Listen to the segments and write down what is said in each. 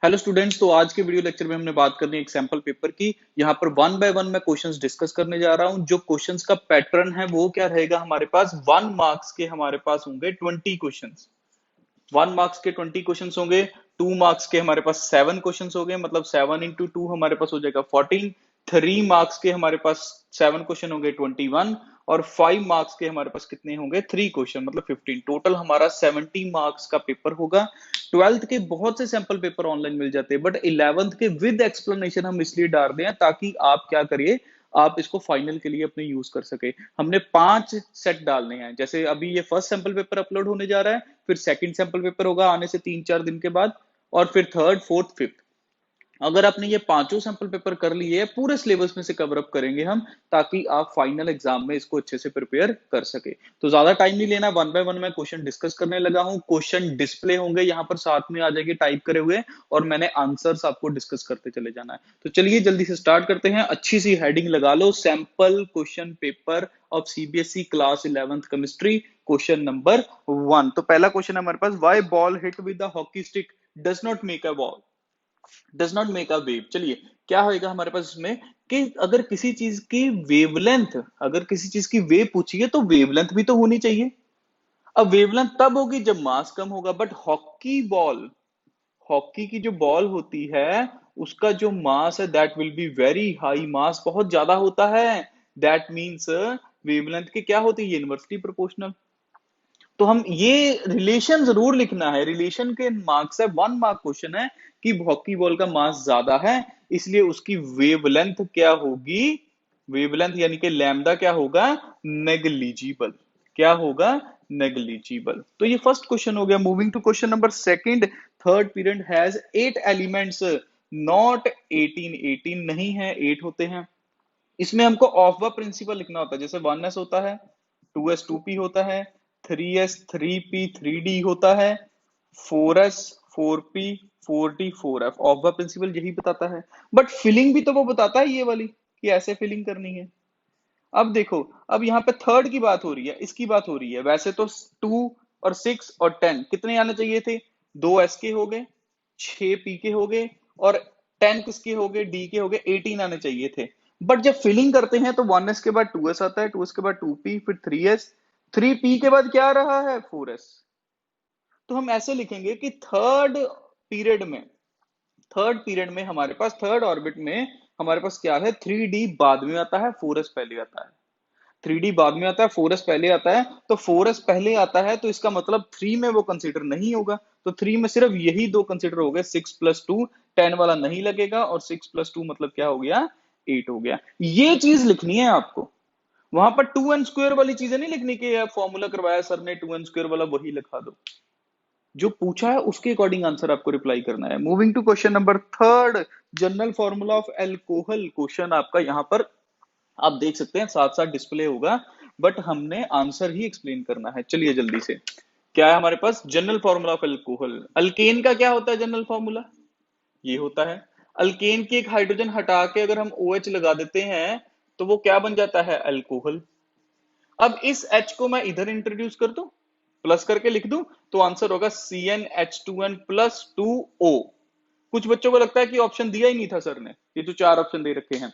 Hello students, तो आज के वीडियो लेक्चर में हमने बात करनी है एक सैंपल पेपर की। यहाँ पर वन बाय वन मैं क्वेश्चंस डिस्कस करने जा रहा हूँ। जो क्वेश्चंस का पैटर्न है वो क्या रहेगा, हमारे पास 1 मार्क्स के हमारे पास होंगे 20 क्वेश्चंस। 1 मार्क्स के 20 क्वेश्चंस होंगे। 2 मार्क्स के हमारे पास 7 क्वेश्चंस हो गए, मतलब 7 into 2 हमारे पास हो जाएगा 14। 3 मार्क्स के हमारे पास 7 क्वेश्चन होंगे 21। और 5 मार्क्स के हमारे पास कितने होंगे 3 क्वेश्चन, मतलब 15। टोटल हमारा 70 मार्क्स का पेपर होगा। 12th के बहुत से सैंपल पेपर ऑनलाइन मिल जाते हैं, बट 11th के विद एक्सप्लेनेशन हम इसलिए डाल रहे हैं ताकि आप क्या करिए, आप इसको फाइनल के लिए अपने यूज कर सके। हमने 5 सेट डालने हैं। जैसे अभी ये फर्स्ट सैंपल पेपर अपलोड होने जा रहा है, फिर सेकंड सैंपल पेपर होगा आने से 3-4 दिन के बाद, और फिर थर्ड, फोर्थ, फिफ्थ। अगर आपने ये पांचों सैंपल पेपर कर लिए, पूरे सिलेबस में से कवर अप करेंगे हम, ताकि आप फाइनल एग्जाम में इसको अच्छे से प्रिपेयर कर सके। तो ज्यादा टाइम नहीं लेना, वन बाय वन मैं क्वेश्चन डिस्कस करने लगा हूं। क्वेश्चन डिस्प्ले होंगे यहाँ पर, साथ में आ जाएगी टाइप करे हुए, और मैंने आंसर्स आपको डिस्कस करते चले जाना है। तो चलिए जल्दी से स्टार्ट करते हैं। अच्छी सी हेडिंग लगा लो, sample question paper of CBSE class 11th chemistry, question number 1। तो पहला क्वेश्चन है हमारे पास, why ball hit with the hockey stick does not make a ball, does not make a wave. चलिए क्या होएगा हमारे पास इसमें, कि अगर किसी चीज की वेवलेंथ, अगर किसी चीज की वेव पूछी है तो वेवलेंथ भी तो होनी चाहिए। अब वेवलेंथ तब होगी जब मास कम होगा, बट हॉकी बॉल, हॉकी की जो बॉल होती है उसका जो मास है that will be very high, mass बहुत ज्यादा होता है। दैट मीन्स वेवलेंथ के क्या होती है, इनवर्सली प्रोपोर्शनल। तो हम ये रिलेशन जरूर लिखना है, रिलेशन के मार्क्स है, 1 मार्क क्वेश्चन है कि हॉकी बॉल का मास ज्यादा है, इसलिए उसकी वेवलेंथ क्या होगी, वेवलेंथ यानी कि लैम्डा क्या होगा, नेग्लिजिबल। क्या होगा, नेग्लिजिबल। तो ये फर्स्ट क्वेश्चन हो गया। Moving to question number second, third period has 8 elements, not 18। 18 नहीं है, 8 होते हैं। इसमें हमको ऑफ द प्रिंसिपल लिखना होता है, जैसे 1s होता है, 2s 2p होता है, 3s 3p 3d होता है, 4s 4p 4d 4f। Of the principal यही बताता है, बट फिलिंग भी तो वो बताता है ये वाली, कि ऐसे फिलिंग करनी है। अब देखो, अब यहाँ पे थर्ड की बात हो रही है, इसकी बात हो रही है। वैसे तो 2 और 6 और 10 कितने आने चाहिए थे, 2s के हो गए, 6p के हो गए, और 10 किसके हो गए, d के हो गए, 18 आने चाहिए थे। बट जब फिलिंग करते हैं तो 1s के बाद 2s आता है, 2s के बाद 2p, फिर 3s, 3p के बाद क्या आ रहा है, 4s। तो हम ऐसे लिखेंगे कि पीरियड में थर्ड पीरियड में हमारे पास, थर्ड ऑर्बिट में हमारे पास क्या है, 3d बाद में आता है, 4s पहले आता है। 3d बाद में आता है, 4s पहले आता है। तो 4s पहले आता है तो इसका मतलब 3 में वो कंसीडर नहीं होगा। तो 3 में सिर्फ यही दो कंसीडर हो गए, 6+2। 10 वाला नहीं लगेगा, और 6+2 मतलब क्या हो गया, 8 हो गया। ये चीज लिखनी है आपको। वहां पर 2n² वाली चीजें नहीं लिखनी कि फॉर्मूला करवाया सर ने 2n² वाला, वही लिखा दो। जो पूछा है उसके अकॉर्डिंग आंसर आपको रिप्लाई करना है। Moving to question number third, general formula of alcohol. Question आपका यहां पर आप देख सकते हैं, साथ साथ डिस्प्ले होगा, बट हमने आंसर ही एक्सप्लेन करना है। चलिए जल्दी से, क्या है हमारे पास, general formula of alcohol. Alkane का क्या होता है जनरल फॉर्मूला, ये होता है। अल्केन की एक हाइड्रोजन हटा के अगर हम OH लगा देते हैं तो वो क्या बन जाता है, अल्कोहल। अब इस H को मैं इधर इंट्रोड्यूस कर दूं, प्लस करके लिख दूं, तो आंसर होगा CnH2n प्लस 2O। कुछ बच्चों को लगता है कि ऑप्शन दिया ही नहीं था सर ने, ये तो 4 ऑप्शन दे रखे हैं,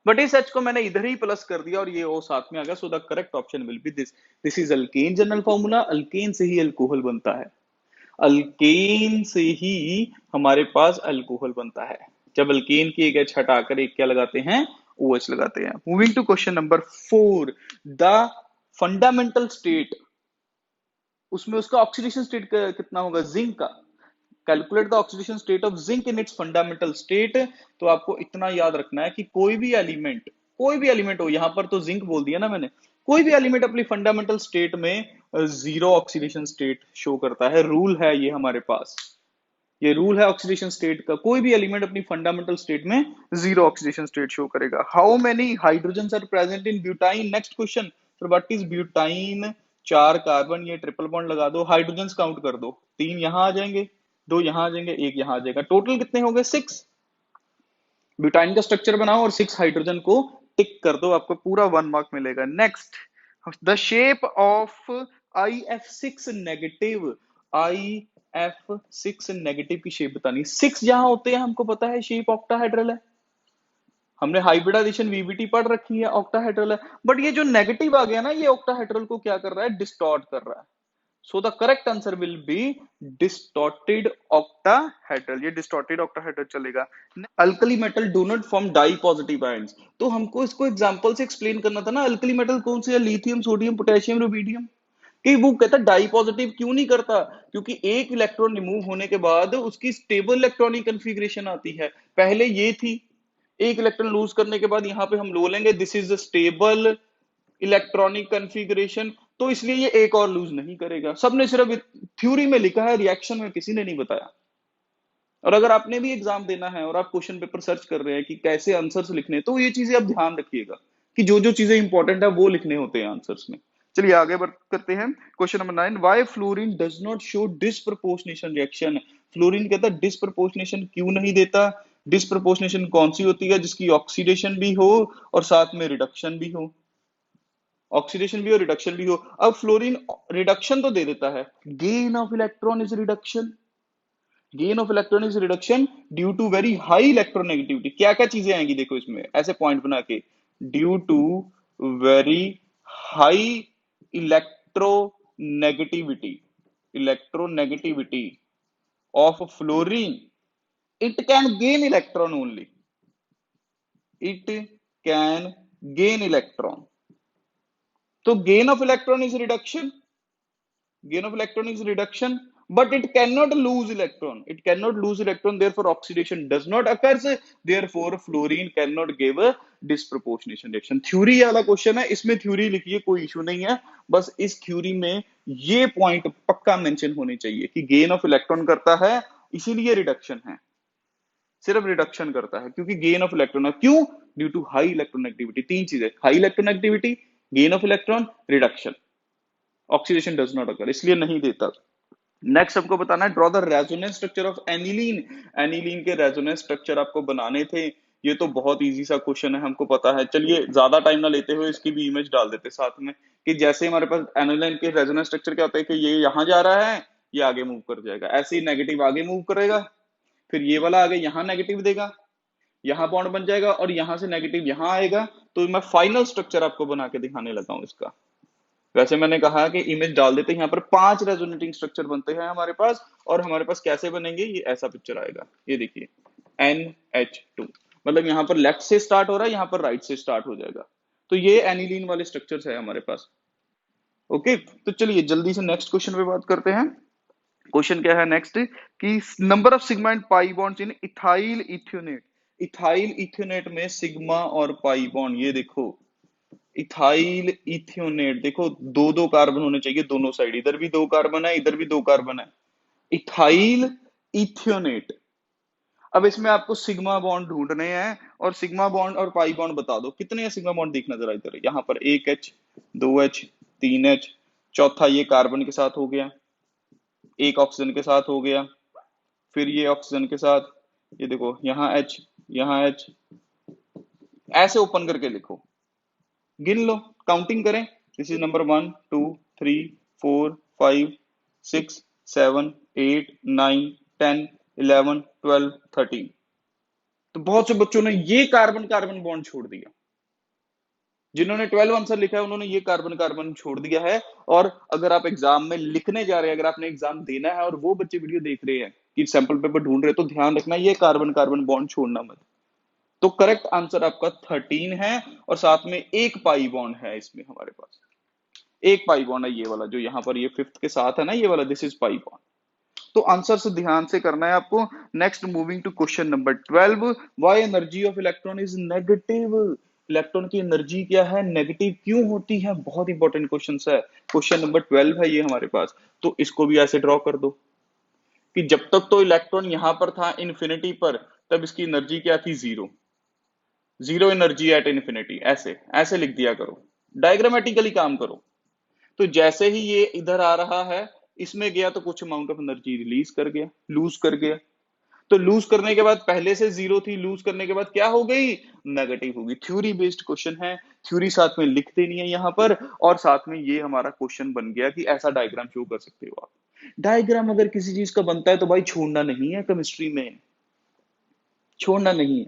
बट इस H को मैंने इधर ही प्लस कर दिया और ये O साथ में आ गया। सो the correct option will be this. This is alkane general formula. Alkane से ही अल्कोहल बनता है, अल्केन से ही हमारे पास अल्कोहल बनता है। जब अल्केन की एक H हटाकर एक क्या लगाते हैं, OH लगाते हैं। Moving to question number 4, the fundamental state, उसमें उसका ऑक्सीडेशन स्टेट कितना होगा, जिंक का। Calculate the oxidation state of zinc in its fundamental state. तो आपको इतना याद रखना है कि कोई भी एलिमेंट हो, यहां पर तो जिंक बोल दिया ना मैंने, कोई भी एलिमेंट अपनी फंडामेंटल स्टेट में जीरो ऑक्सीडेशन स्टेट शो करता है। रूल है ये हमारे पास, ये रूल है ऑक्सीडेशन स्टेट का। कोई भी एलिमेंट अपनी फंडामेंटल स्टेट में जीरो ऑक्सीडेशन स्टेट शो करेगा। How many hydrogen are present in butyne. Next question, sir what is butyne. 4 carbon, ये ट्रिपल बॉन्ड लगा दो, हाइड्रोजन काउंट कर दो, 3 यहां आ जाएंगे, 2 यहां आ जाएंगे, 1 यहां आ जाएगा। टोटल कितने हो गए, 6। ब्यूटाइन का स्ट्रक्चर बनाओ और 6 हाइड्रोजन को टिक कर दो, आपको पूरा 1 मार्क मिलेगा। Next, the shape of IF6 negative, F6 negative की शेप बतानी है। 6 जहां होते हैं हमको पता है शेप ऑक्टाहेड्रल है, हमने हाइब्रिडाइजेशन वीबीटी पढ़ रखी है, ऑक्टाहेड्रल है। बट ये जो नेगेटिव आ गया ना, ये ऑक्टाहेड्रल को क्या कर रहा है, डिस्टॉर्ट कर रहा है। So the correct answer will be distorted octahedral, ये डिस्टॉर्टेड ऑक्टाहेड्रल चलेगा। Alkali metal do not form di positive ions, तो हमको इसको एग्जांपल से एक्सप्लेन करना था ना, अल्कली मेटल कौन से है, लिथियम, सोडियम, पोटेशियम, रुबिडियम। कि वो कहता है डाई पॉजिटिव क्यों नहीं करता, क्योंकि एक इलेक्ट्रॉन रिमूव होने के बाद उसकी स्टेबल इलेक्ट्रॉनिक कन्फिग्रेशन आती है। पहले ये थी, एक इलेक्ट्रॉन लूज करने के बाद यहां पे हम लो लेंगे, this is the stable electronic configuration, तो इसलिए ये एक और लूज नहीं करेगा। सबने सिर्फ थ्योरी में लिखा है, रिएक्शन में किसी ने नहीं बताया। और अगर आपने भी एग्जाम देना है और आप क्वेश्चन पेपर सर्च कर रहे हैं कि कैसे आंसर्स लिखने हैं, तो ये चीजें आप ध्यान रखिएगा कि जो जो चीजें इंपॉर्टेंट है वो लिखने होते हैं आंसर्स में। चलिए आगे बढ़ करते हैं। Question number 9, why fluorine does not show disproportionation reaction. Fluorine कहता है डिसप्रपोर्शनेशन क्यों नहीं देता। डिसप्रपोर्शनेशन कौन सी होती है, जिसकी ऑक्सीडेशन भी हो और साथ में रिडक्शन भी हो, ऑक्सीडेशन भी हो रिडक्शन भी हो। अब फ्लोरीन रिडक्शन तो दे देता है, gain of electron is reduction, gain of electron is reduction due to very high electronegativity. क्या क्या चीजें आएंगी देखो इसमें, ऐसे पॉइंट बना के, due to very high electronegativity, electronegativity of fluorine, it can gain electron only, it can gain electron, तो gain of electron is reduction, gain of electron is reduction, but it cannot lose electron, it cannot lose electron, therefore oxidation does not occurs, therefore fluorine cannot give a disproportionation reaction। Theory वाला question है, इसमें theory लिखिए, कोई issue नहीं है, बस इस theory में ये पॉइंट पक्का मेंशन होने चाहिए कि गेन ऑफ इलेक्ट्रॉन करता है, इसीलिए रिडक्शन है, सिर्फ रिडक्शन करता है क्योंकि गेन ऑफ इलेक्ट्रॉन, क्यों, due to high electron activity. तीन चीजें, high electron activity, gain of electron, reduction, oxidation does not occur, इसलिए नहीं देता। नेक्स्ट हमको बताना है, draw the resonance structure of aniline. Aniline के रेजोनेंस स्ट्रक्चर आपको बनाने थे, ये तो बहुत इजी सा क्वेश्चन है, हमको पता है। चलिए ज्यादा टाइम ना लेते हुए इसकी भी इमेज डाल देते साथ में, कि जैसे हमारे पास एनिलीन के रेजोनेंस स्ट्रक्चर क्या होता है कि ये यहां जा रहा है, ये आगे मूव कर जाएगा, ऐसे ही नेगेटिव आगे मूव करेगा, फिर ये वाला आगे यहां नेगेटिव देगा, यहां बॉन्ड बन जाएगा, और यहां से नेगेटिव यहां आएगा। तो मैं फाइनल स्ट्रक्चर आपको बना के दिखाने लगा हूं इसका। वैसे मैंने कहा कि इमेज डाल देते हैं, यहाँ पर 5 रेजोनेटिंग स्ट्रक्चर बनते हैं हमारे पास, और हमारे पास कैसे बनेंगे, ये ऐसा पिक्चर आएगा, ये देखिए NH2, मतलब यहाँ पर लेफ्ट से स्टार्ट हो रहा है, यहाँ पर राइट से स्टार्ट हो जाएगा। तो ये एनिलीन वाले स्ट्रक्चर्स है हमारे पास। ओके, तो चलिए जल्दी से नेक्स्ट क्वेश्चन पे बात करते हैं। क्वेश्चन क्या है नेक्स्ट, कि number of sigma and pi bonds in ethyl ethanoate. Ethyl ethanoate में सिग्मा और पाई बॉन्ड, ये देखो इथाइल इथ्योनेट, देखो दो दो कार्बन होने चाहिए दोनों साइड, इधर भी 2 कार्बन है, इधर भी 2 कार्बन है, इथाइल इथ्योनेट। अब इसमें आपको सिग्मा बॉन्ड ढूंढने हैं, और सिग्मा बॉन्ड और पाई बॉन्ड बता दो कितने हैं सिग्मा बॉन्ड, देखना जरा इधर, यहाँ पर 1H, 2H, 3H, चौथा ये कार्बन के साथ हो गया, एक ऑक्सीजन के साथ हो गया, फिर ये ऑक्सीजन के साथ, ये देखो यहाँ H, यहाँ H, ऐसे ओपन करके लिखो, गिन लो, काउंटिंग करें, दिस इज नंबर 1 2 3 4 5 6 7 8 9 10 11 12 13। तो बहुत से बच्चों ने ये कार्बन कार्बन बॉन्ड छोड़ दिया, जिन्होंने 12 आंसर लिखा है उन्होंने ये कार्बन कार्बन छोड़ दिया है। और अगर आप एग्जाम में लिखने जा रहे हैं, अगर आपने एग्जाम देना है और वो बच्चे वीडियो देख रहे हैं कि सैंपल पेपर ढूंढ रहे हैं, तो ध्यान रखना ये कार्बन कार्बन बॉन्ड छोड़ना मत। तो करेक्ट आंसर आपका 13 है, और साथ में एक पाई बॉन्ड है इसमें हमारे पास, एक पाई बॉन्ड है ये वाला जो यहाँ पर ये 5th के साथ है ना, ये वाला, दिस इज पाई बॉन्ड। तो आंसर से ध्यान से करना है आपको। Next moving to question number 12, why energy of electron is negative. Electron की एनर्जी क्या है, नेगेटिव क्यों होती है, बहुत इंपॉर्टेंट क्वेश्चन है। क्वेश्चन नंबर 12 है ये हमारे पास। तो इसको भी ऐसे ड्रॉ कर दो कि जब तक तो इलेक्ट्रॉन यहां पर था इन्फिनिटी पर, तब इसकी एनर्जी क्या थी, zero, zero energy at infinity, ऐसे ऐसे लिख दिया करो, डायग्रामेटिकली काम करो। तो जैसे ही ये इधर आ रहा है, इसमें गया तो कुछ अमाउंट ऑफ एनर्जी रिलीज कर गया, लूज कर गया। तो लूज करने के बाद पहले से जीरो थी, लूज करने के बाद क्या हो गई, नेगेटिव होगी। थ्योरी बेस्ड क्वेश्चन है, थ्योरी साथ में लिख देनी है यहाँ पर, और साथ में ये हमारा क्वेश्चन बन गया कि ऐसा डायग्राम शो कर सकते हो आप। डायग्राम अगर किसी चीज का बनता है तो भाई छोड़ना नहीं है, केमिस्ट्री में छोड़ना नहीं है।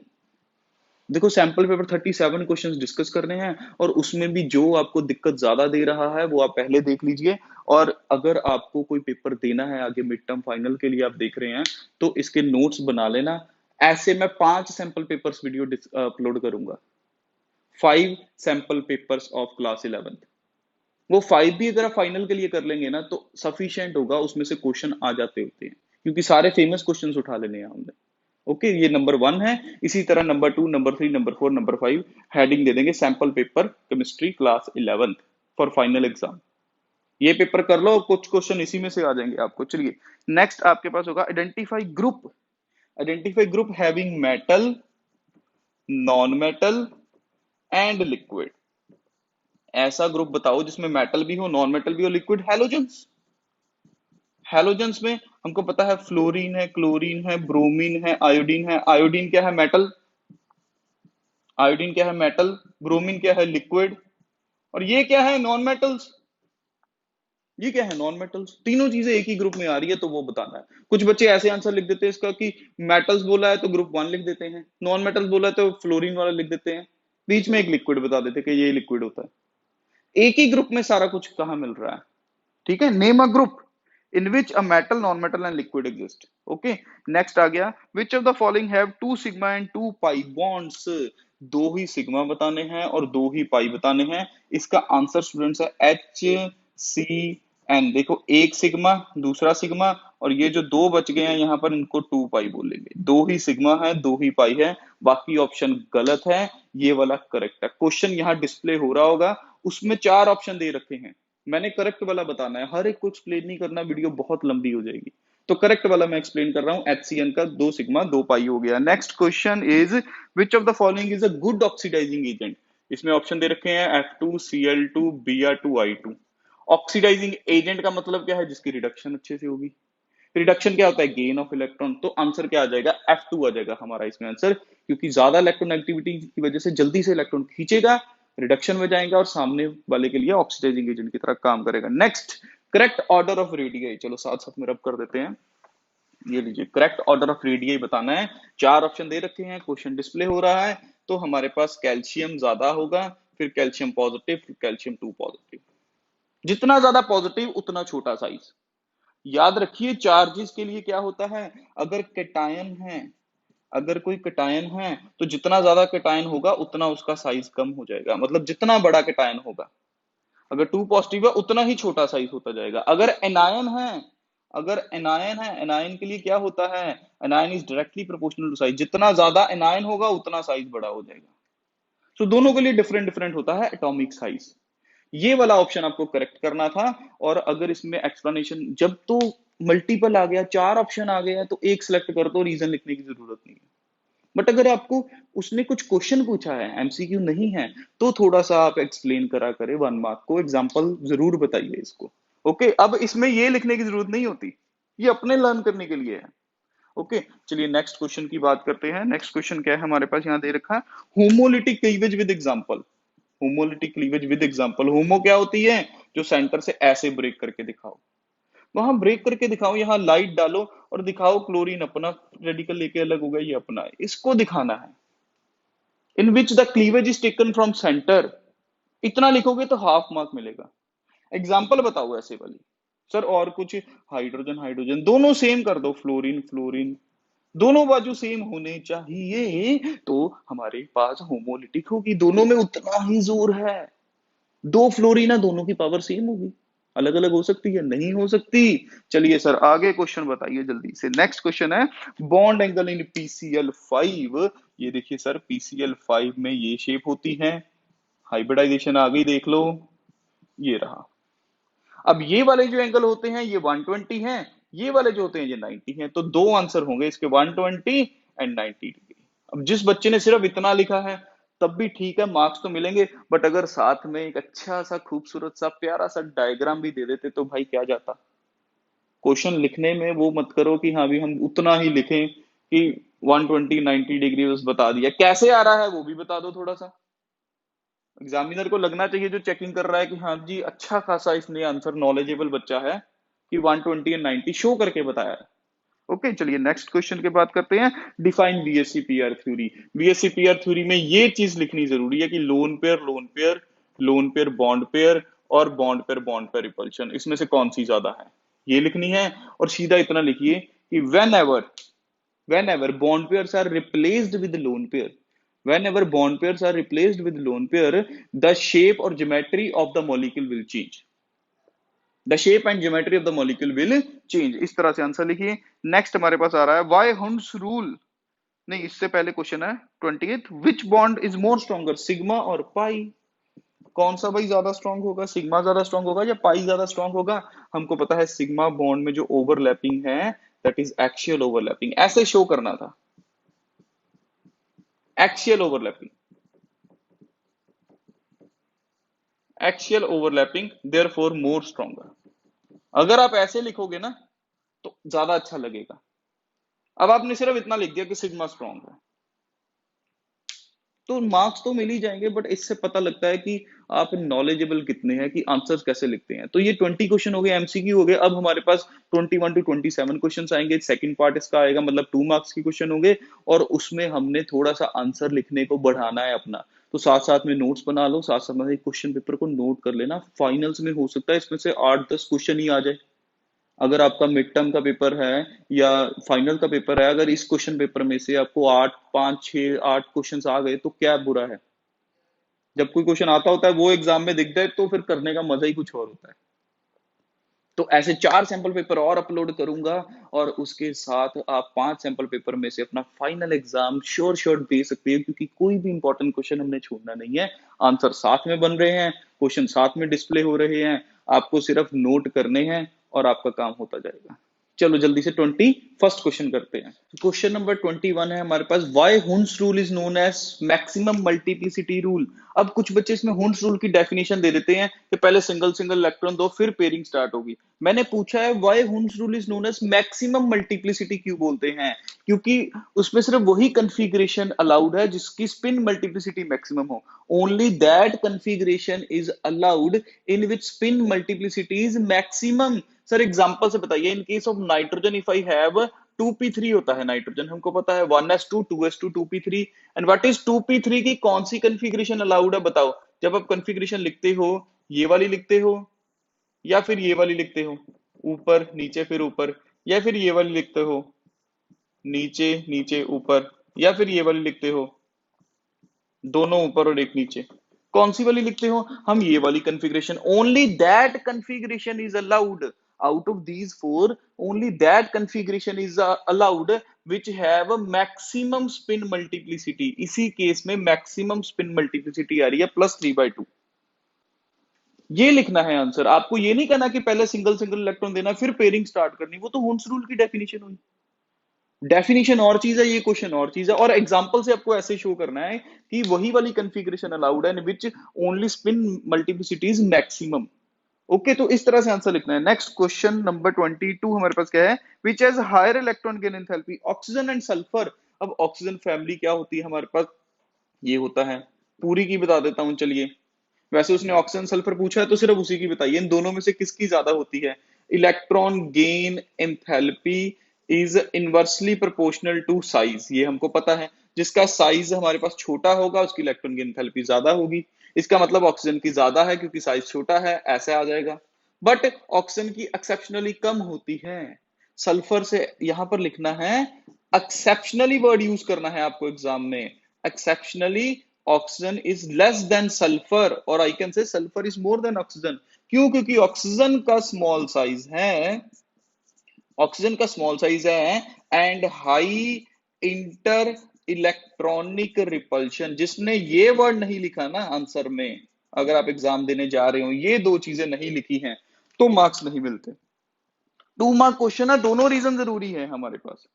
देखो सैंपल पेपर 37 क्वेश्चंस डिस्कस करने हैं, और उसमें भी जो आपको दिक्कत ज्यादा दे रहा है वो आप पहले देख लीजिए। और अगर आपको कोई पेपर देना है आगे मिड टर्म फाइनल के लिए आप देख रहे हैं, तो इसके नोट्स बना लेना। ऐसे मैं 5 सैंपल पेपर्स वीडियो अपलोड करूंगा, 5 सैंपल पेपर्स ऑफ क्लास 11। वो 5 भी अगर आप फाइनल के लिए कर लेंगे ना तो सफिशिएंट होगा, उसमें से क्वेश्चन आ जाते होते हैं, क्योंकि सारे फेमस क्वेश्चंस उठा लेने हैं हमने। ओके, ये नंबर 1 है। इसी तरह number 2, number 3, number 4, number 5 heading दे देंगे sample paper chemistry class 11 for final exam. ये पेपर कर लो, कुछ क्वेश्चन इसी में से आ जाएंगे आपको। चलिए नेक्स्ट आपके पास होगा identify group. Identify group having metal, non metal and liquid. ऐसा ग्रुप बताओ जिसमें मेटल भी हो, नॉन मेटल भी हो, लिक्विड। हैलोजेंस। हैलोजेंस में हमको पता है फ्लोरीन है, क्लोरीन है, ब्रोमीन है, आयोडीन है। आयोडीन क्या है? मेटल। आयोडीन क्या है? मेटल। ब्रोमीन क्या है? लिक्विड। और ये क्या है? Non metals. ये क्या है? Non metals. तीनों चीजें एक ही ग्रुप में आ रही है तो वो बताना है। कुछ बच्चे ऐसे आंसर लिख देते हैं इसका कि मेटल्स बोला है तो ग्रुप 1 लिख देते हैं, नॉन मेटल्स बोला है तो फ्लोरीन वाला लिख देते हैं, बीच में एक लिक्विड बता देते हैं कि ये लिक्विड होता है। एक ही ग्रुप में सारा कुछ कहां मिल रहा है? ठीक है, name a group in which a metal, non metal and liquid exist. Okay, next आ गया, which of the following have 2 sigma and 2 pi bonds. दो ही सिग्मा बताने हैं और दो ही पाई बताने हैं। इसका आंसर स्टूडेंट्स है HCN। देखो, एक सिग्मा, दूसरा सिग्मा, और ये जो दो बच गए हैं यहाँ पर इनको 2 पाई बोलेंगे। दो ही सिग्मा है, दो ही पाई है, बाकी ऑप्शन गलत है, ये वाला करेक्ट है। क्वेश्चन यहाँ डिस्प्ले हो रहा होगा, उसमें 4 ऑप्शन दे रखे हैं, मैंने करेक्ट वाला बताना है, हर एक को एक्सप्लेन नहीं करना, वीडियो बहुत लंबी हो जाएगी। तो करेक्ट वाला मैं एक्सप्लेन कर रहा हूं, HCN का 2 सिग्मा 2 पाई हो गया। Next question is which of the following is a good oxidising agent. इसमें ऑप्शन दे रखे हैं F2Cl2 Br2I2। ऑक्सीडाइजिंग एजेंट का मतलब क्या है? जिसकी रिडक्शन अच्छे से होगी। रिडक्शन क्या होता है? Gain of electron. तो आंसर क्या आ जाएगा? F2 आ जाएगा हमारा इसमें आंसर, क्योंकि ज्यादा इलेक्ट्रॉन एक्टिविटी की वजह से जल्दी से इलेक्ट्रॉन खींचेगा, रिडक्शन में जाएगा और सामने वाले के लिए ऑक्सीडाइजिंग एजेंट की तरह काम करेगा। Next, correct order of radii. चलो साथ साथ में रब कर देते हैं। ये लीजिए, करेक्ट ऑर्डर ऑफ रेडियाई बताना है। 4 ऑप्शन दे रखे हैं, क्वेश्चन डिस्प्ले हो रहा है। तो हमारे पास कैल्शियम ज्यादा होगा, फिर कैल्शियम पॉजिटिव, फिर कैल्शियम 2 पॉजिटिव। जितना ज्यादा पॉजिटिव उतना छोटा साइज। याद रखिए चार्जेस के लिए क्या होता है, अगर कैटायन है, अगर कोई कैटायन है तो जितना ज्यादा कैटायन होगा उतना उसका साइज कम हो जाएगा, मतलब जितना बड़ा कैटायन होगा। अगर 2 पॉजिटिव है उतना ही छोटा साइज होता जाएगा। अगर एनायन है, अगर एनायन है, एनायन के लिए क्या होता है, anion is directly proportional to size, जितना ज्यादा एनायन होगा उतना साइज बड़ा हो जाएगा। तो दोनों के लिए डिफरेंट डिफरेंट होता है एटॉमिक साइज। ये वाला ऑप्शन आपको करेक्ट करना था। और अगर इसमें एक्सप्लेनेशन, जब तो मल्टीपल आ गया, 4 ऑप्शन आ गया, तो एक सिलेक्ट कर दो, रीजन लिखने की जरूरत नहीं है। बट अगर आपको उसने कुछ क्वेश्चन पूछा है, MCQ नहीं है, तो थोड़ा सा आप एक्सप्लेन करा करे, 1 मार्क को एग्जांपल जरूर बताइए इसको। ओके, अब इसमें ये लिखने की जरूरत नहीं होती, ये अपने लर्न करने के लिए है। ओके, चलिए नेक्स्ट क्वेश्चन की बात करते हैं। नेक्स्ट क्वेश्चन क्या है हमारे पास, यहाँ दे रखा है homolytic cleavage with example. Homolytic cleavage with example, homo क्या होती है? जो सेंटर से ऐसे ब्रेक करके दिखाओ, वहां ब्रेक करके दिखाओ, यहाँ लाइट डालो और दिखाओ क्लोरीन अपना रेडिकल लेके अलग होगा, ये अपना है, इसको दिखाना है। In which the cleavage is taken from centre, इतना लिखोगे तो हाफ मार्क मिलेगा। एग्जाम्पल बताओ ऐसे वाली। सर और कुछ, हाइड्रोजन हाइड्रोजन दोनों सेम कर दो, फ्लोरीन फ्लोरीन, दोनों बाजू सेम होने चाहिए तो हमारे पास होमोलिटिक होगी, दोनों में उतना ही जोर है। दो फ्लोरीन है, दोनों की पावर सेम होगी, अलग अलग हो सकती है? नहीं हो सकती। चलिए सर आगे क्वेश्चन बताइए जल्दी से। नेक्स्ट क्वेश्चन है बॉन्ड एंगल इन PCl5। ये देखिए सर, PCl5 में ये शेप होती है, हाइब्रिडाइजेशन आ गई, देख लो, ये रहा। अब ये वाले जो एंगल होते हैं ये 120 हैं, ये वाले जो होते हैं ये 90 हैं, तो दो आंसर होंगे इसके, 120 एंड 90 डिग्री। अब जिस बच्चे ने सिर्फ इतना लिखा है तब भी ठीक है, मार्क्स तो मिलेंगे, बट अगर साथ में एक अच्छा सा खूबसूरत सा प्यारा सा डायग्राम भी दे देते तो भाई क्या जाता। क्वेश्चन लिखने में वो मत करो कि हाँ भी हम उतना ही लिखें कि 120 90 डिग्री बस बता दिया, कैसे आ रहा है वो भी बता दो थोड़ा सा। एग्जामिनर को लगना चाहिए जो चेकिंग कर रहा है कि हाँ जी अच्छा खासा इसने आंसर, नॉलेजेबल बच्चा है कि 120 एंड 90 शो करके बताया है। ओके चलिए नेक्स्ट क्वेश्चन की बात करते हैं। Define VSEPR theory. VSEPR theory में ये चीज लिखनी जरूरी है कि lone pair lone pair, lone pair bond pair और बॉन्ड पेयर रिपल्शन, इसमें से कौन सी ज्यादा है, ये लिखनी है। और सीधा इतना लिखिए कि whenever bond pairs are replaced with lone pair, whenever bond pairs are replaced with lone pair, the shape or geometry of the molecule will change, the shape and geometry of the molecule will change. इस तरह से answer लिखिए। Next हमारे पास आ रहा है Y हुंस rule, नहीं इससे पहले क्वेश्चन है 28th, which bond is more stronger, sigma और पाई, कौन सा भाई ज्यादा स्ट्रॉन्ग होगा, सिग्मा ज्यादा स्ट्रॉन्ग होगा या पाई ज्यादा स्ट्रॉन्ग होगा। हमको पता है सिग्मा बॉन्ड में जो ओवरलैपिंग है दैट इज एक्सियल ओवरलैपिंग, ऐसे शो करना था, axial overlapping, axial overlapping therefore more stronger. अगर आप ऐसे लिखोगे ना तो ज्यादा अच्छा लगेगा। अब आपने सिर्फ इतना लिख दिया कि सिग्मा स्ट्रॉन्ग है तो मार्क्स तो मिल ही जाएंगे, बट इससे पता लगता है कि आप नॉलेजेबल कितने हैं, कि आंसर्स कैसे लिखते हैं। तो ये 20 क्वेश्चन हो गए, एमसीक्यू हो गए। अब हमारे पास 21 टू 27 क्वेश्चंस आएंगे। सेकंड पार्ट इसका आएगा, मतलब 2 मार्क्स की क्वेश्चन होंगे और उसमें हमने थोड़ा सा आंसर लिखने को बढ़ाना है अपना। तो साथ साथ में नोट्स बना लो, साथ साथ में क्वेश्चन पेपर को नोट कर लेना। फाइनल्स में हो सकता है इसमें से 8-10 क्वेश्चन ही आ जाए। अगर आपका मिड टर्म का पेपर है या फाइनल का पेपर है, अगर इस क्वेश्चन पेपर में से आपको 8 क्वेश्चन आ गए तो क्या बुरा है। जब कोई क्वेश्चन आता होता है वो एग्जाम में दिख जाए तो फिर करने का मजा ही कुछ और होता है। तो ऐसे 4 सैंपल पेपर और अपलोड करूंगा और उसके साथ आप 5 सैंपल पेपर में से अपना फाइनल एग्जाम श्योर दे सकते हैं, क्योंकि कोई भी इंपॉर्टेंट क्वेश्चन हमने छोड़ना नहीं है। आंसर साथ में बन रहे हैं, क्वेश्चन साथ में डिस्प्ले हो रहे हैं, आपको सिर्फ नोट करने हैं और आपका काम होता जाएगा। चलो जल्दी से 21st क्वेश्चन करते हैं। क्वेश्चन नंबर 21 है हमारे पास, why Hund's rule is known as maximum multiplicity rule. अब कुछ बच्चे इसमें हुंस रूल की डेफिनेशन दे देते हैं कि पहले सिंगल सिंगल इलेक्ट्रॉन दो फिर पेयरिंग स्टार्ट होगी। मैंने पूछा है why Hund's rule is known as maximum multiplicity क्यों बोलते हैं, क्योंकि उसमें सिर्फ वही कॉन्फ़िगरेशन अलाउड है जिसकी स्पिन मल्टीप्लिसिटी मैक्सिमम हो। Only that configuration is allowed in which spin multiplicity is maximum. Sir example से बताइए, in case of nitrogen if I have 2p3 होता है नाइट्रोजन, हमको पता है 1s2 2s2 2p3, and what is 2p3 की कौन सी कॉन्फ़िगरेशन अलाउड है बताओ। जब आप कॉन्फ़िगरेशन लिखते हो ये वाली लिखते हो या फिर ये वाली लिखते हो, ऊपर नीचे फिर ऊपर, या फिर ये वाली लिखते हो नीचे नीचे ऊपर, या फिर ये वाली लिखते हो दोनों ऊपर और एक नीचे, कौन सी वाली लिखते हो। हम ये वाली configuration, only that configuration is allowed out of these four, only that configuration is allowed which have a maximum spin multiplicity। इसी केस में मैक्सिमम स्पिन मल्टीप्लिसिटी आ रही है +3/2। ये लिखना है आंसर। आपको ये नहीं कहना कि पहले सिंगल सिंगल इलेक्ट्रॉन देना फिर पेयरिंग स्टार्ट करनी, वो तो हुंस रूल की डेफिनेशन हुई। डेफिनेशन और चीज है, ये क्वेश्चन और चीज है, और एग्जांपल से आपको ऐसे शो करना है कि वही वाली कॉन्फ़िगरेशन अलाउड है in which only spin multiplicity is maximum. Okay तो इस तरह से आंसर लिखना है। नेक्स्ट क्वेश्चन नंबर 22 हमारे पास क्या है, which has higher electron gain enthalpy, oxygen and sulphur. अब ऑक्सीजन फैमिली क्या होती है हमारे पास, ये होता है, पूरी की बता देता हूं चलिए। वैसे उसने ऑक्सीजन सल्फर पूछा है तो सिर्फ उसी की बताइए, इन दोनों में से किसकी ज्यादा होती है। Electron gain enthalpy is inversely proportional to size, ये हमको पता है। जिसका साइज हमारे पास छोटा होगा उसकी इलेक्ट्रॉन गेन एंथैल्पी ज्यादा होगी। इसका मतलब ऑक्सीजन की ज्यादा है क्योंकि साइज छोटा है, ऐसे आ जाएगा। बट ऑक्सीजन की एक्सेप्शनली कम होती है। सल्फर से यहां पर लिखना है, एक्सेप्शनली वर्ड यूज करना है आपको एग्जाम में, exceptionally oxygen is less than sulphur, और I can say sulphur is more than oxygen. क्यों, क्योंकि ऑक्सीजन का स्मॉल साइज है, ऑक्सीजन का स्मॉल साइज है and high inter electronic repulsion. जिसने ये वर्ड नहीं लिखा ना आंसर में, अगर आप एग्जाम देने जा रहे हो ये दो चीजें नहीं लिखी हैं तो मार्क्स नहीं मिलते। 2 मार्क क्वेश्चन है, दोनों रीजन जरूरी है हमारे पास।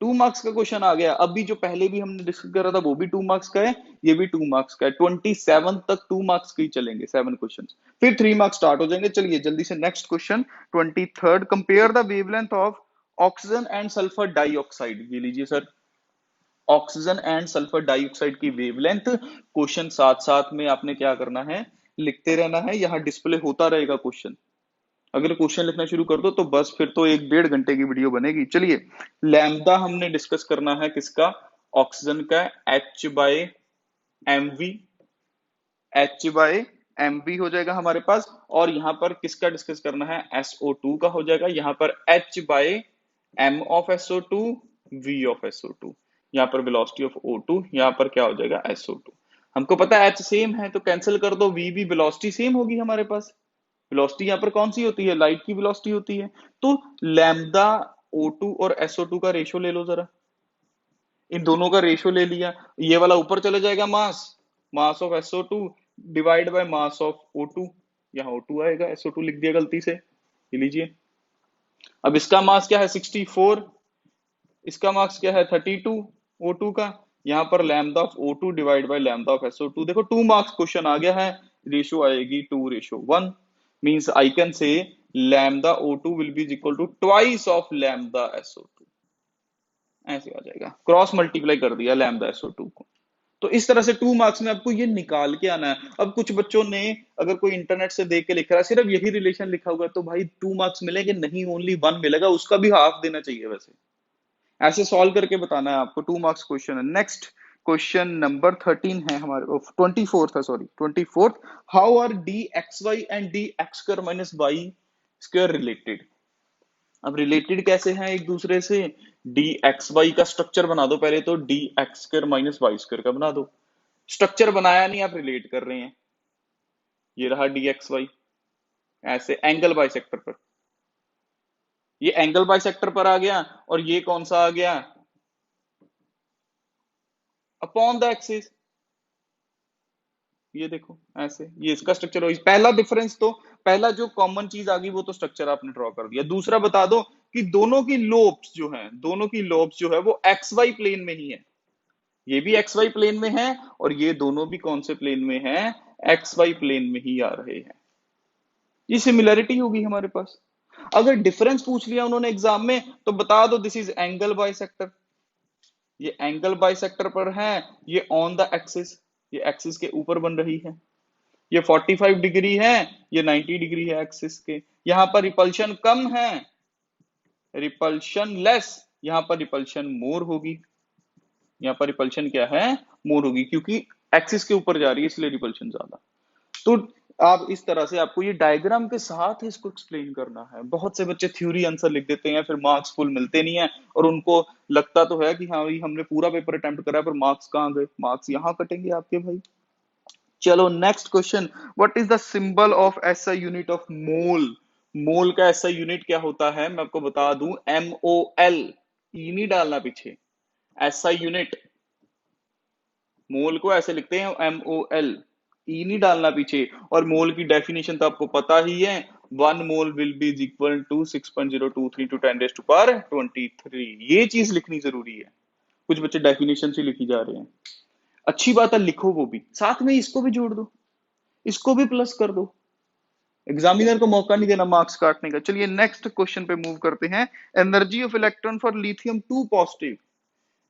2 मार्क्स का क्वेश्चन आ गया। अभी जो पहले भी हमने डिस्कस करा था वो भी 2 मार्क्स का है, ये भी 2 मार्क्स का है। 27 तक 2 मार्क्स के ही चलेंगे 7 क्वेश्चन, फिर 3 मार्क्स स्टार्ट हो जाएंगे। चलिए जल्दी से next question 23rd, compare the wavelength of oxygen and sulphur dioxide. ये लीजिए sir, oxygen and sulphur dioxide की वेवलेंथ। क्वेश्चन साथ साथ में आपने क्या करना है, लिखते रहना है, यहां डिस्प्ले होता रहेगा क्वेश्चन। अगर क्वेश्चन लिखना शुरू कर दो तो बस फिर तो 1-1.5 घंटे की वीडियो बनेगी। चलिए, लैम्बडा हमने डिस्कस करना है किसका, ऑक्सीजन का, H by M V, H by M B हो जाएगा हमारे पास। और यहाँ पर किसका डिस्कस करना है, SO2 का हो जाएगा। यहाँ पर H by M of SO2, V of SO2, यहाँ पर वेलोसिटी ऑफ O2, यहाँ पर क्या हो जाएगा SO2। हमको पता है H सेम है तो कैंसिल कर दो, V भी वेलोसिटी सेम होगी हमारे पास। वेलोसिटी यहाँ पर कौन सी होती है, लाइट की वेलोसिटी होती है। तो लैम्बडा O2 और SO2 का रेशियो ले लो जरा, इन दोनों का रेशियो ले लिया, ये वाला ऊपर चले जाएगा, mass mass of SO2 divide by mass of O2, यहाँ O2 आएगा, SO2 लिख दिया गलती से, ये लीजिए। अब इसका मास क्या है 64, इसका मास क्या है 32 O2 का, यहाँ पर lambda of O2 divide by lambda of SO2, देखो 2 मार्क्स क्वेश्चन आ गया है, रेशियो आएगी 2:1, means I can say lambda O2 will be equal to twice of lambda SO2, ऐसे आ जाएगा, क्रॉस मल्टीप्लाई कर दिया लैम्बडा SO2 को। तो इस तरह से 2 मार्क्स में आपको ये निकाल के आना है। अब कुछ बच्चों ने अगर कोई इंटरनेट से देख के लिख रहा है सिर्फ यही रिलेशन लिखा हुआ है तो भाई 2 मार्क्स मिलेंगे नहीं, ओनली 1 मिलेगा, उसका भी हाफ देना चाहिए वैसे। ऐसे सॉल्व करके बताना है आपको, 2 मार्क्स क्वेश्चन है। नेक्स्ट क्वेश्चन नंबर 13 है हमारे, 24th है, sorry 24th। How are D X Y and D X square minus Y square related. अब रिलेटेड कैसे हैं एक दूसरे से, डी एक्स वाई का स्ट्रक्चर बना दो पहले, तो D X square minus Y square का बना दो। स्ट्रक्चर बनाया नहीं, आप रिलेट कर रहे हैं। ये रहा डी एक्स वाई, ऐसे एंगल बाइसेक्टर पर, ये एंगल बाइसेक्टर पर आ गया, और ये कौन सा आ गया, अपॉन द एक्सिस। ये देखो ऐसे, ये इसका स्ट्रक्चर हो। पहला डिफरेंस तो, पहला जो कॉमन चीज आ गई वो तो स्ट्रक्चर आपने ड्रॉ कर दिया। दूसरा बता दो कि दोनों की लोब्स जो है, दोनों की लोब्स जो है वो एक्स वाई प्लेन में ही है। ये भी एक्स वाई प्लेन में है और ये दोनों भी कौन से प्लेन में है, एक्स वाई प्लेन में ही आ रहे हैं। ये सिमिलैरिटी होगी हमारे पास। अगर डिफरेंस पूछ लिया उन्होंने एग्जाम में तो बता दो दिस इज एंगल बाइसेक्टर, ये एंगल बाइसेक्टर पर है, ये ऑन द एक्सिस, ये एक्सिस के ऊपर बन रही है, ये 45 डिग्री है, ये 90 डिग्री है एक्सिस के। यहां पर रिपल्शन कम है, रिपल्शन लेस, यहां पर रिपल्शन मोर होगी, यहाँ पर रिपल्शन क्या है, मोर होगी, क्योंकि एक्सिस के ऊपर जा रही है इसलिए रिपल्शन ज्यादा। तो आप इस तरह से आपको ये डायग्राम के साथ ही इसको एक्सप्लेन करना है। बहुत से बच्चे थ्योरी आंसर लिख देते हैं, फिर मार्क्स फुल मिलते नहीं है, और उनको लगता तो है कि हाँ भाई हमने पूरा पेपर अटेम्प्ट करा है, पर मार्क्स कहाँ गए, मार्क्स यहाँ कटेंगे आपके भाई। चलो next question, what is the symbol of SI unit of mole. Mole का एसआई यूनिट क्या होता है मैं आपको बता दूं, MOL, ई नहीं डालना पीछे, एसआई यूनिट, मोल को ऐसे लिखते हैं MOL, ई नहीं डालना पीछे। और मोल की डेफिनेशन तो आपको पता ही है, 1 mole will be equal to 6.023 to 10⁻23। ये चीज लिखनी जरूरी है, कुछ बच्चे डेफिनेशन से लिखी जा रहे हैं। अच्छी बात है, लिखो वो भी साथ में, इसको भी जोड़ दो, इसको भी प्लस कर दो, एग्जामिनर को मौका नहीं देना मार्क्स काटने का। चलिए नेक्स्ट क्वेश्चन पे मूव करते हैं। Energy of electron for lithium 2 positive,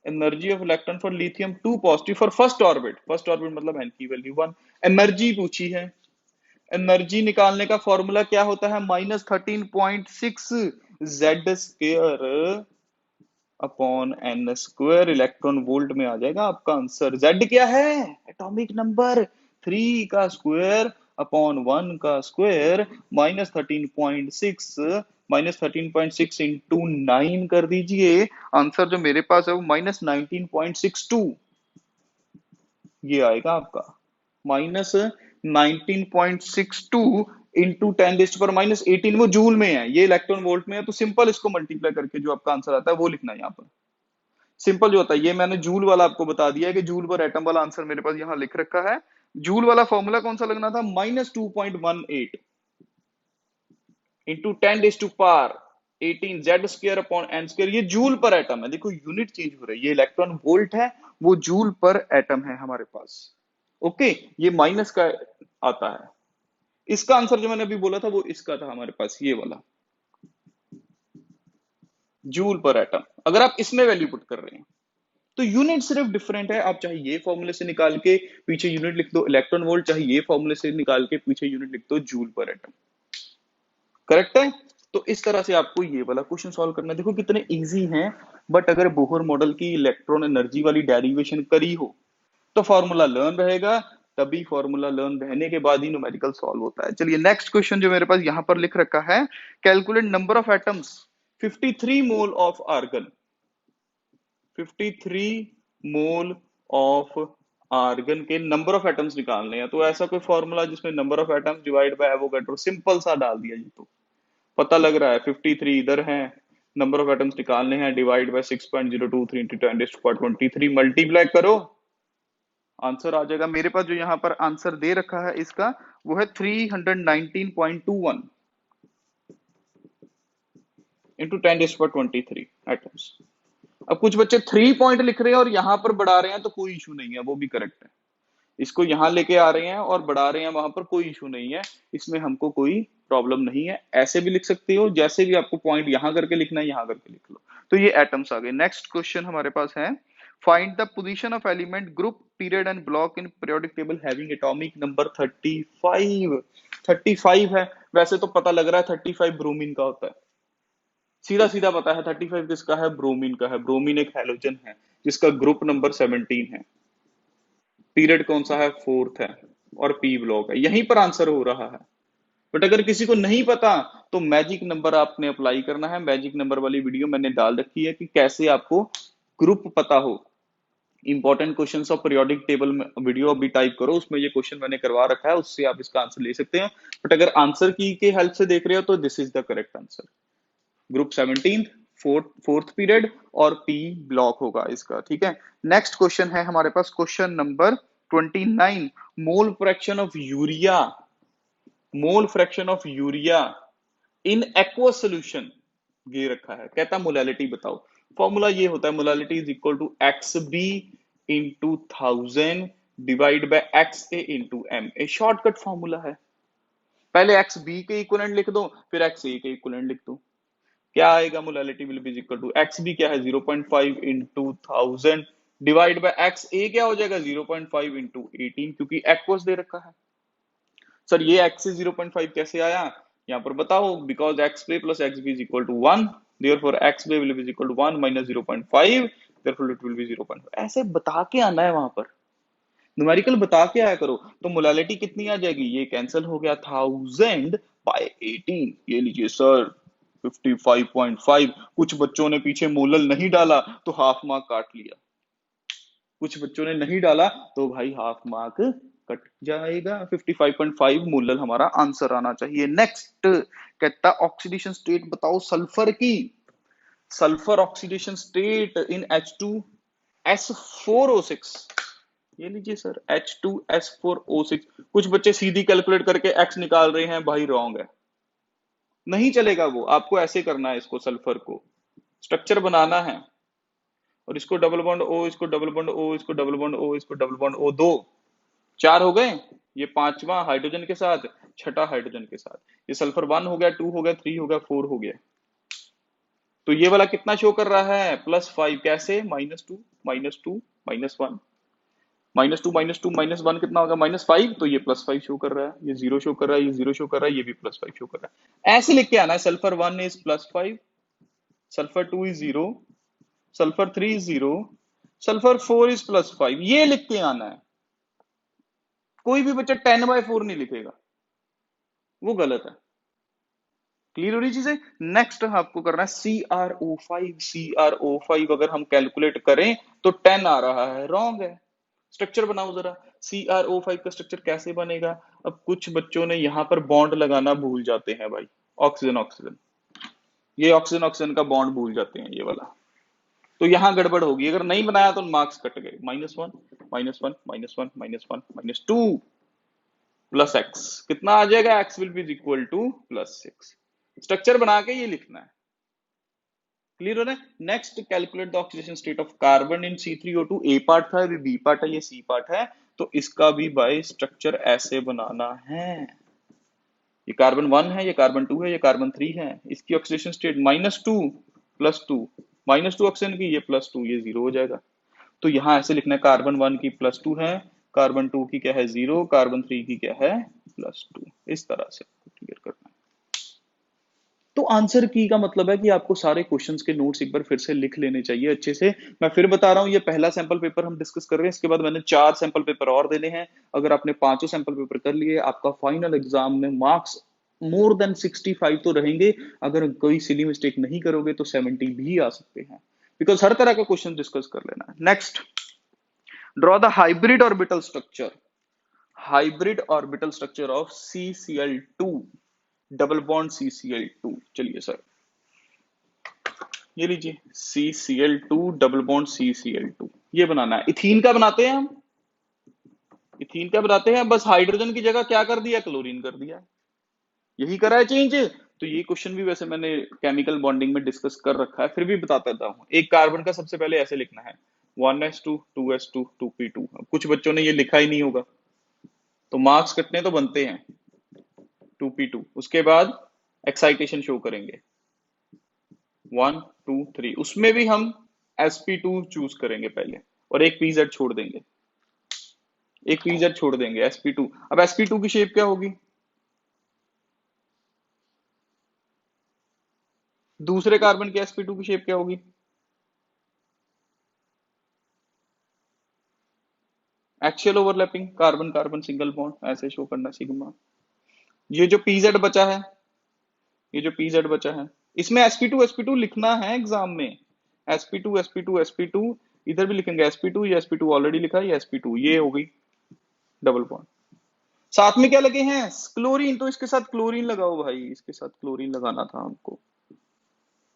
energy of electron for lithium 2 positive for first orbit, first orbit मतलब n की वैल्यू 1। एनर्जी पूछी है, एनर्जी निकालने का फॉर्मूला क्या होता है, -13.6 Z square upon n square, electron volt में आ जाएगा आपका आंसर। Z क्या है, एटॉमिक नंबर, 3 का स्क्वायर अपॉन 1 का स्क्वायर, -13.6, -13.6 इंटू 9 कर दीजिए, आंसर जो मेरे पास है वो -19.62, ये आएगा आपका -19.62 इंटू 10⁻⁻18, वो जूल में है, ये इलेक्ट्रॉन वोल्ट में है। तो सिंपल इसको मल्टीप्लाई करके जो आपका आंसर आता है वो लिखना है यहाँ पर। सिंपल जो होता है, ये मैंने जूल वाला आपको बता दिया है कि जूल पर एटम वाला आंसर मेरे पास यहाँ लिख रखा है। जूल वाला फॉर्मूला कौन सा लगना था, -2.18 into 10⁻18 Z square upon n square, ये जूल पर एटम है। देखो यूनिट चेंज हो रही है, ये इलेक्ट्रॉन वोल्ट है, वो जूल पर एटम है हमारे पास। ओके, ये माइनस का आता है। इसका आंसर जो मैंने अभी बोला था वो इसका था हमारे पास, ये वाला जूल पर एटम। अगर आप इसमें वैल्यू पुट कर रहे हैं तो यूनिट सिर्फ डिफरेंट है, आप चाहे ये फॉर्मूले से निकाल के पीछे यूनिट लिख दो इलेक्ट्रॉन वोल्ट, चाहे ये फॉर्मूले से निकाल के पीछे यूनिट लिख दो जूल पर एटम। करेक्ट है। तो इस तरह से आपको ये वाला क्वेश्चन सॉल्व करना है। देखो कितने इजी हैं, बट अगर बोहर मॉडल की इलेक्ट्रॉन एनर्जी वाली डेरिवेशन करी हो तो फॉर्मूला लर्न रहेगा, तभी फॉर्मूला लर्न रहने के बाद ही न्यूमेरिकल सॉल्व होता है। चलिए नेक्स्ट क्वेश्चन जो मेरे पास यहां पर लिख रखा है, calculate number of atoms 53 mole of argon, 53 mole of argon के नंबर ऑफ एटम्स निकालने हैं। तो ऐसा कोई फॉर्मूला जिसमें number of atoms divide by Avogadro, simple सा डाल दिया जी, तो पता लग रहा है 53 इधर है, नंबर ऑफ एटम्स निकालने हैं, डिवाइड बाय 6.023 इंटू 10^23 मल्टीप्लाई करो, आंसर आ जाएगा। मेरे पास जो यहाँ पर आंसर दे रखा है इसका वो है 319.21 इंटू 10^23 एटम्स। अब कुछ बच्चे 3 पॉइंट लिख रहे हैं और यहां पर बढ़ा रहे हैं, तो कोई इशू नहीं है, वो भी करेक्ट है। इसको यहां लेके आ रहे हैं और बढ़ा रहे हैं वहां पर, कोई इशू नहीं है, इसमें हमको कोई प्रॉब्लम नहीं है। ऐसे भी लिख सकते हो, जैसे भी आपको पॉइंट यहां करके लिखना है यहां करके लिख लो। तो ये एटम्स आ गए। नेक्स्ट क्वेश्चन हमारे पास है, find the position of element group period and block in periodic table having atomic number 35। 35 है, वैसे तो पता लग रहा है 35 ब्रोमीन का होता है, सीधा सीधा पता है 35 किसका है, ब्रोमीन का है। ब्रोमीन एक हैलोजन है जिसका ग्रुप नंबर 17 है, पीरियड कौन सा है, फोर्थ है, और पी ब्लॉक है, यहीं पर आंसर हो रहा है। बट अगर किसी को नहीं पता तो मैजिक नंबर आपने अप्लाई करना है। मैजिक नंबर वाली वीडियो मैंने डाल रखी है कि कैसे आपको ग्रुप पता हो। Important questions of periodic table में वीडियो अभी टाइप करो, उसमें ये क्वेश्चन मैंने करवा रखा है, उससे आप इसका आंसर ले सकते हैं। बट अगर आंसर की के हेल्प से देख रहे हो तो this is the correct answer, group 17, fourth period, और पी ब्लॉक होगा इसका, ठीक है। नेक्स्ट क्वेश्चन है हमारे पास question number 29, mole fraction of urea, mole fraction of urea in aqueous solution ये रखा है, कहता मोलालिटी बताओ। फॉर्मूला ये होता है, molality is equal to x B into 1000 divide by x A into M, a shortcut formula है। पहले एक्स बी के इक्वलेंट लिख दो, फिर एक्स ए के इक्वलेंट लिख दो, क्या आएगा, molality will be equal to x B क्या है 0.5 into 1000 divide by x A क्या हो जाएगा 0.5 इंटू 18, क्योंकि एक्वस दे रखा है। सर ये x से 0.5 कैसे आया, यहाँ पर बताओ, because x B plus x B is equal to 1, therefore x B will be equal to 1 minus 0.5, therefore it will be 0.5। ऐसे बता के आना है वहां पर, न्यूमेरिकल बता के आया करो। तो मोलालिटी कितनी आ जाएगी, ये कैंसिल हो गया, 1000 बाय 18, ये लीजिए सर 55.5। कुछ बच्चों ने पीछे मोलल नहीं डाला तो हाफ मार्क काट लिया, कुछ बच्चों ने नहीं डाला तो भाई हाफ मार्क कट जाएगा। 55.5 मोलल हमारा आंसर आना चाहिए। नेक्स्ट कहता ऑक्सीडेशन स्टेट बताओ सल्फर की, sulphur oxidation state in H2S4O6, ये लीजिए सर H2S4O6। कुछ बच्चे सीधी कैलकुलेट करके x निकाल रहे हैं, भाई रॉन्ग है, नहीं चलेगा वो, आपको ऐसे करना है, इसको सल्फर को स्ट्रक्चर बनाना है, और इसको डबल बॉन्ड ओ, इसको डबल बॉन्ड ओ, इसको डबल बॉन्ड ओ, इसको डबल बॉन्ड ओ, दो 4 हो गए, ये पांचवा हाइड्रोजन के साथ, छठा हाइड्रोजन के साथ, ये सल्फर 1 हो गया, 2 हो गया, 3 हो गया, 4 हो गया। तो ये वाला कितना शो कर रहा है, +5, कैसे, -2 -2 -1, -2 -2 -1 कितना होगा, -5, तो ये +5 शो कर रहा है, ये 0 शो कर रहा है, ये 0 शो कर रहा है, ये भी +5 शो कर रहा है। ऐसे लिख के आना है, sulphur 1 is +5, sulphur 2 is 0, sulphur 3 is 0, sulphur 4 is +5, ये लिख के आना है। कोई भी बच्चा 10/4 नहीं लिखेगा, वो गलत है। क्लियर हो रही चीजें। नेक्स्ट आपको करना है CrO5, CrO5 अगर हम कैलकुलेट करें तो 10 आ रहा है, रॉन्ग है। स्ट्रक्चर बनाओ जरा, CrO5 का स्ट्रक्चर कैसे बनेगा। अब कुछ बच्चों ने यहां पर बॉन्ड लगाना भूल जाते हैं भाई, ऑक्सीजन ऑक्सीजन, ये ऑक्सीजन ऑक्सीजन का बॉन्ड भूल जाते हैं, ये वाला, तो यहां गड़बड़ होगी। अगर नहीं बनाया तो मार्क्स कट गए, -1 -1 -1 -1 -2 प्लस एक्स, कितना आ जाएगा, x will be equal to +6। Structure बना के ये लिखना है, क्लियर हो रहा है। Next calculate the oxidation state of carbon in C3O2, A part था, अभी बी पार्ट है, ये सी पार्ट है, तो इसका भी बाय स्ट्रक्चर ऐसे बनाना है। ये कार्बन 1 है, ये कार्बन 2 है, ये कार्बन 3 है, इसकी ऑक्सीडेशन स्टेट -2 +2, -2 ऑक्सीजन की, ये +2, ये 0 हो जाएगा। तो यहां ऐसे लिखना है, कार्बन 1 की +2 है, कार्बन 2 की क्या है 0, कार्बन 3 की क्या है +2, इस तरह से क्लियर करना है। तो आंसर की का मतलब है कि आपको सारे क्वेश्चंस के नोट्स एक बार फिर से लिख लेने चाहिए अच्छे से। मैं फिर बता रहा हूं, ये पहला सैंपल पेपर हम डिस्कस कर रहे हैं, इसके बाद मैंने 4 सैंपल पेपर और देने हैं। अगर आपने पांचों सैंपल पेपर कर लिए, आपका फाइनल एग्जाम में मार्क्स मोर देन 65 तो रहेंगे। अगर कोई सिली मिस्टेक नहीं करोगे तो 70 भी आ सकते हैं, बिकॉज हर तरह का क्वेश्चन डिस्कस कर लेना है। Next, draw the hybrid orbital structure, hybrid orbital structure of CCl2, double bond CCl2। चलिए सर, ये लीजिए CCl2 डबल बॉन्ड CCl2, ये बनाना है। इथीन का बनाते हैं हम, इथीन का बनाते हैं, बस हाइड्रोजन की जगह क्या कर दिया, क्लोरीन कर दिया, यही करा है चेंज। तो ये क्वेश्चन भी वैसे मैंने केमिकल बॉन्डिंग में डिस्कस कर रखा है, फिर भी बताता हूँ। एक कार्बन का सबसे पहले ऐसे लिखना है 1s2 2s2 2p2। अब कुछ बच्चों ने ये लिखा ही नहीं होगा, तो मार्क्स कटने तो बनते हैं 2p2। उसके बाद एक्साइटेशन शो करेंगे 1 2 3, उसमें भी हम sp2 चूज करेंगे पहले, और एक pz छोड़ देंगे, एक pz छोड़ देंगे sp2। अब sp2 की शेप क्या होगी, दूसरे कार्बन के sp2 की शेप क्या होगी, axial overlapping, carbon carbon single bond, ऐसे शो करना सिग्मा। ये जो pz बचा है, ये जो pz बचा है, इसमें sp2 लिखना है एग्जाम में, sp2 इधर भी लिखेंगे sp2, ये sp2 ऑलरेडी लिखा है, ये sp2, ये हो गई डबल बॉन्ड। साथ में क्या लगे हैं, क्लोरीन, तो इसके साथ क्लोरीन लगाओ भाई, इसके साथ क्लोरीन लगाना था हमको,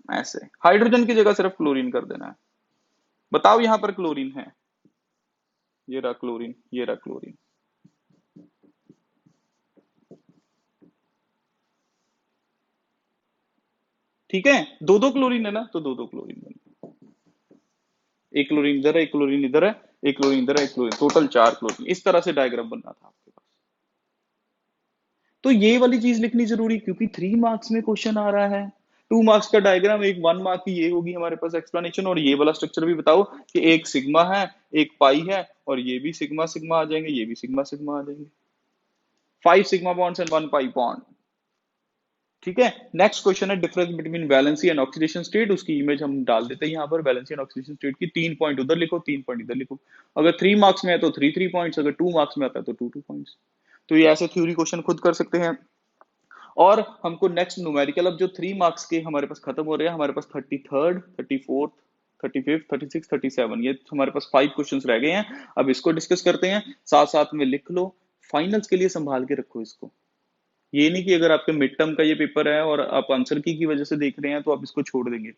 ऐसे हाइड्रोजन की जगह सिर्फ क्लोरीन कर देना है। बताओ यहां पर क्लोरीन है, ये रहा क्लोरीन, ये रहा क्लोरीन। ठीक है, दो दो क्लोरीन है ना, तो दो दो क्लोरीन बन, एक क्लोरीन इधर है, एक क्लोरीन इधर है, एक क्लोरीन इधर है, एक क्लोरीन, टोटल 4 क्लोरीन। इस तरह से डायग्राम बनना था आपके पास। तो ये वाली चीज लिखनी जरूरी, क्योंकि 3 मार्क्स में क्वेश्चन आ रहा है। 2 मार्क्स का डायग्राम, एक 1 मार्क की ये होगी हमारे पास एक्सप्लेनेशन, और ये वाला स्ट्रक्चर भी बताओ कि एक सिग्मा है, एक पाई है, और ये भी सिग्मा सिग्मा आ जाएंगे, ये भी सिग्मा सिग्मा आ जाएंगे। 5 sigma bonds and 1 pi bond. ठीक है, नेक्स्ट क्वेश्चन है difference between valency and oxidation state. उसकी इमेज हम डाल देते हैं यहाँ पर, वैलेंसी एंड ऑक्सीडेशन स्टेट की। 3 पॉइंट उधर लिखो, 3 पॉइंट इधर लिखो। अगर 3 मार्क्स में है तो 3 पॉइंट्स, अगर 2 मार्क्स में आता है तो 2 पॉइंट्स। तो ये ऐसे थ्योरी क्वेश्चन खुद कर सकते हैं। और हमको नेक्स्ट न्यूमेरिकल, अब जो 3 मार्क्स के हमारे पास खत्म हो रहे हैं, हमारे पास 33rd 34th 35th 36 37, ये हमारे पास 5 क्वेश्चंस रह गए हैं। अब इसको डिस्कस करते हैं, साथ साथ में लिख लो, फाइनल्स के लिए संभाल के रखो इसको। ये नहीं कि अगर आपके मिड टर्म का ये पेपर है और आप आंसर की वजह से देख रहे हैं तो आप इसको छोड़ देंगे।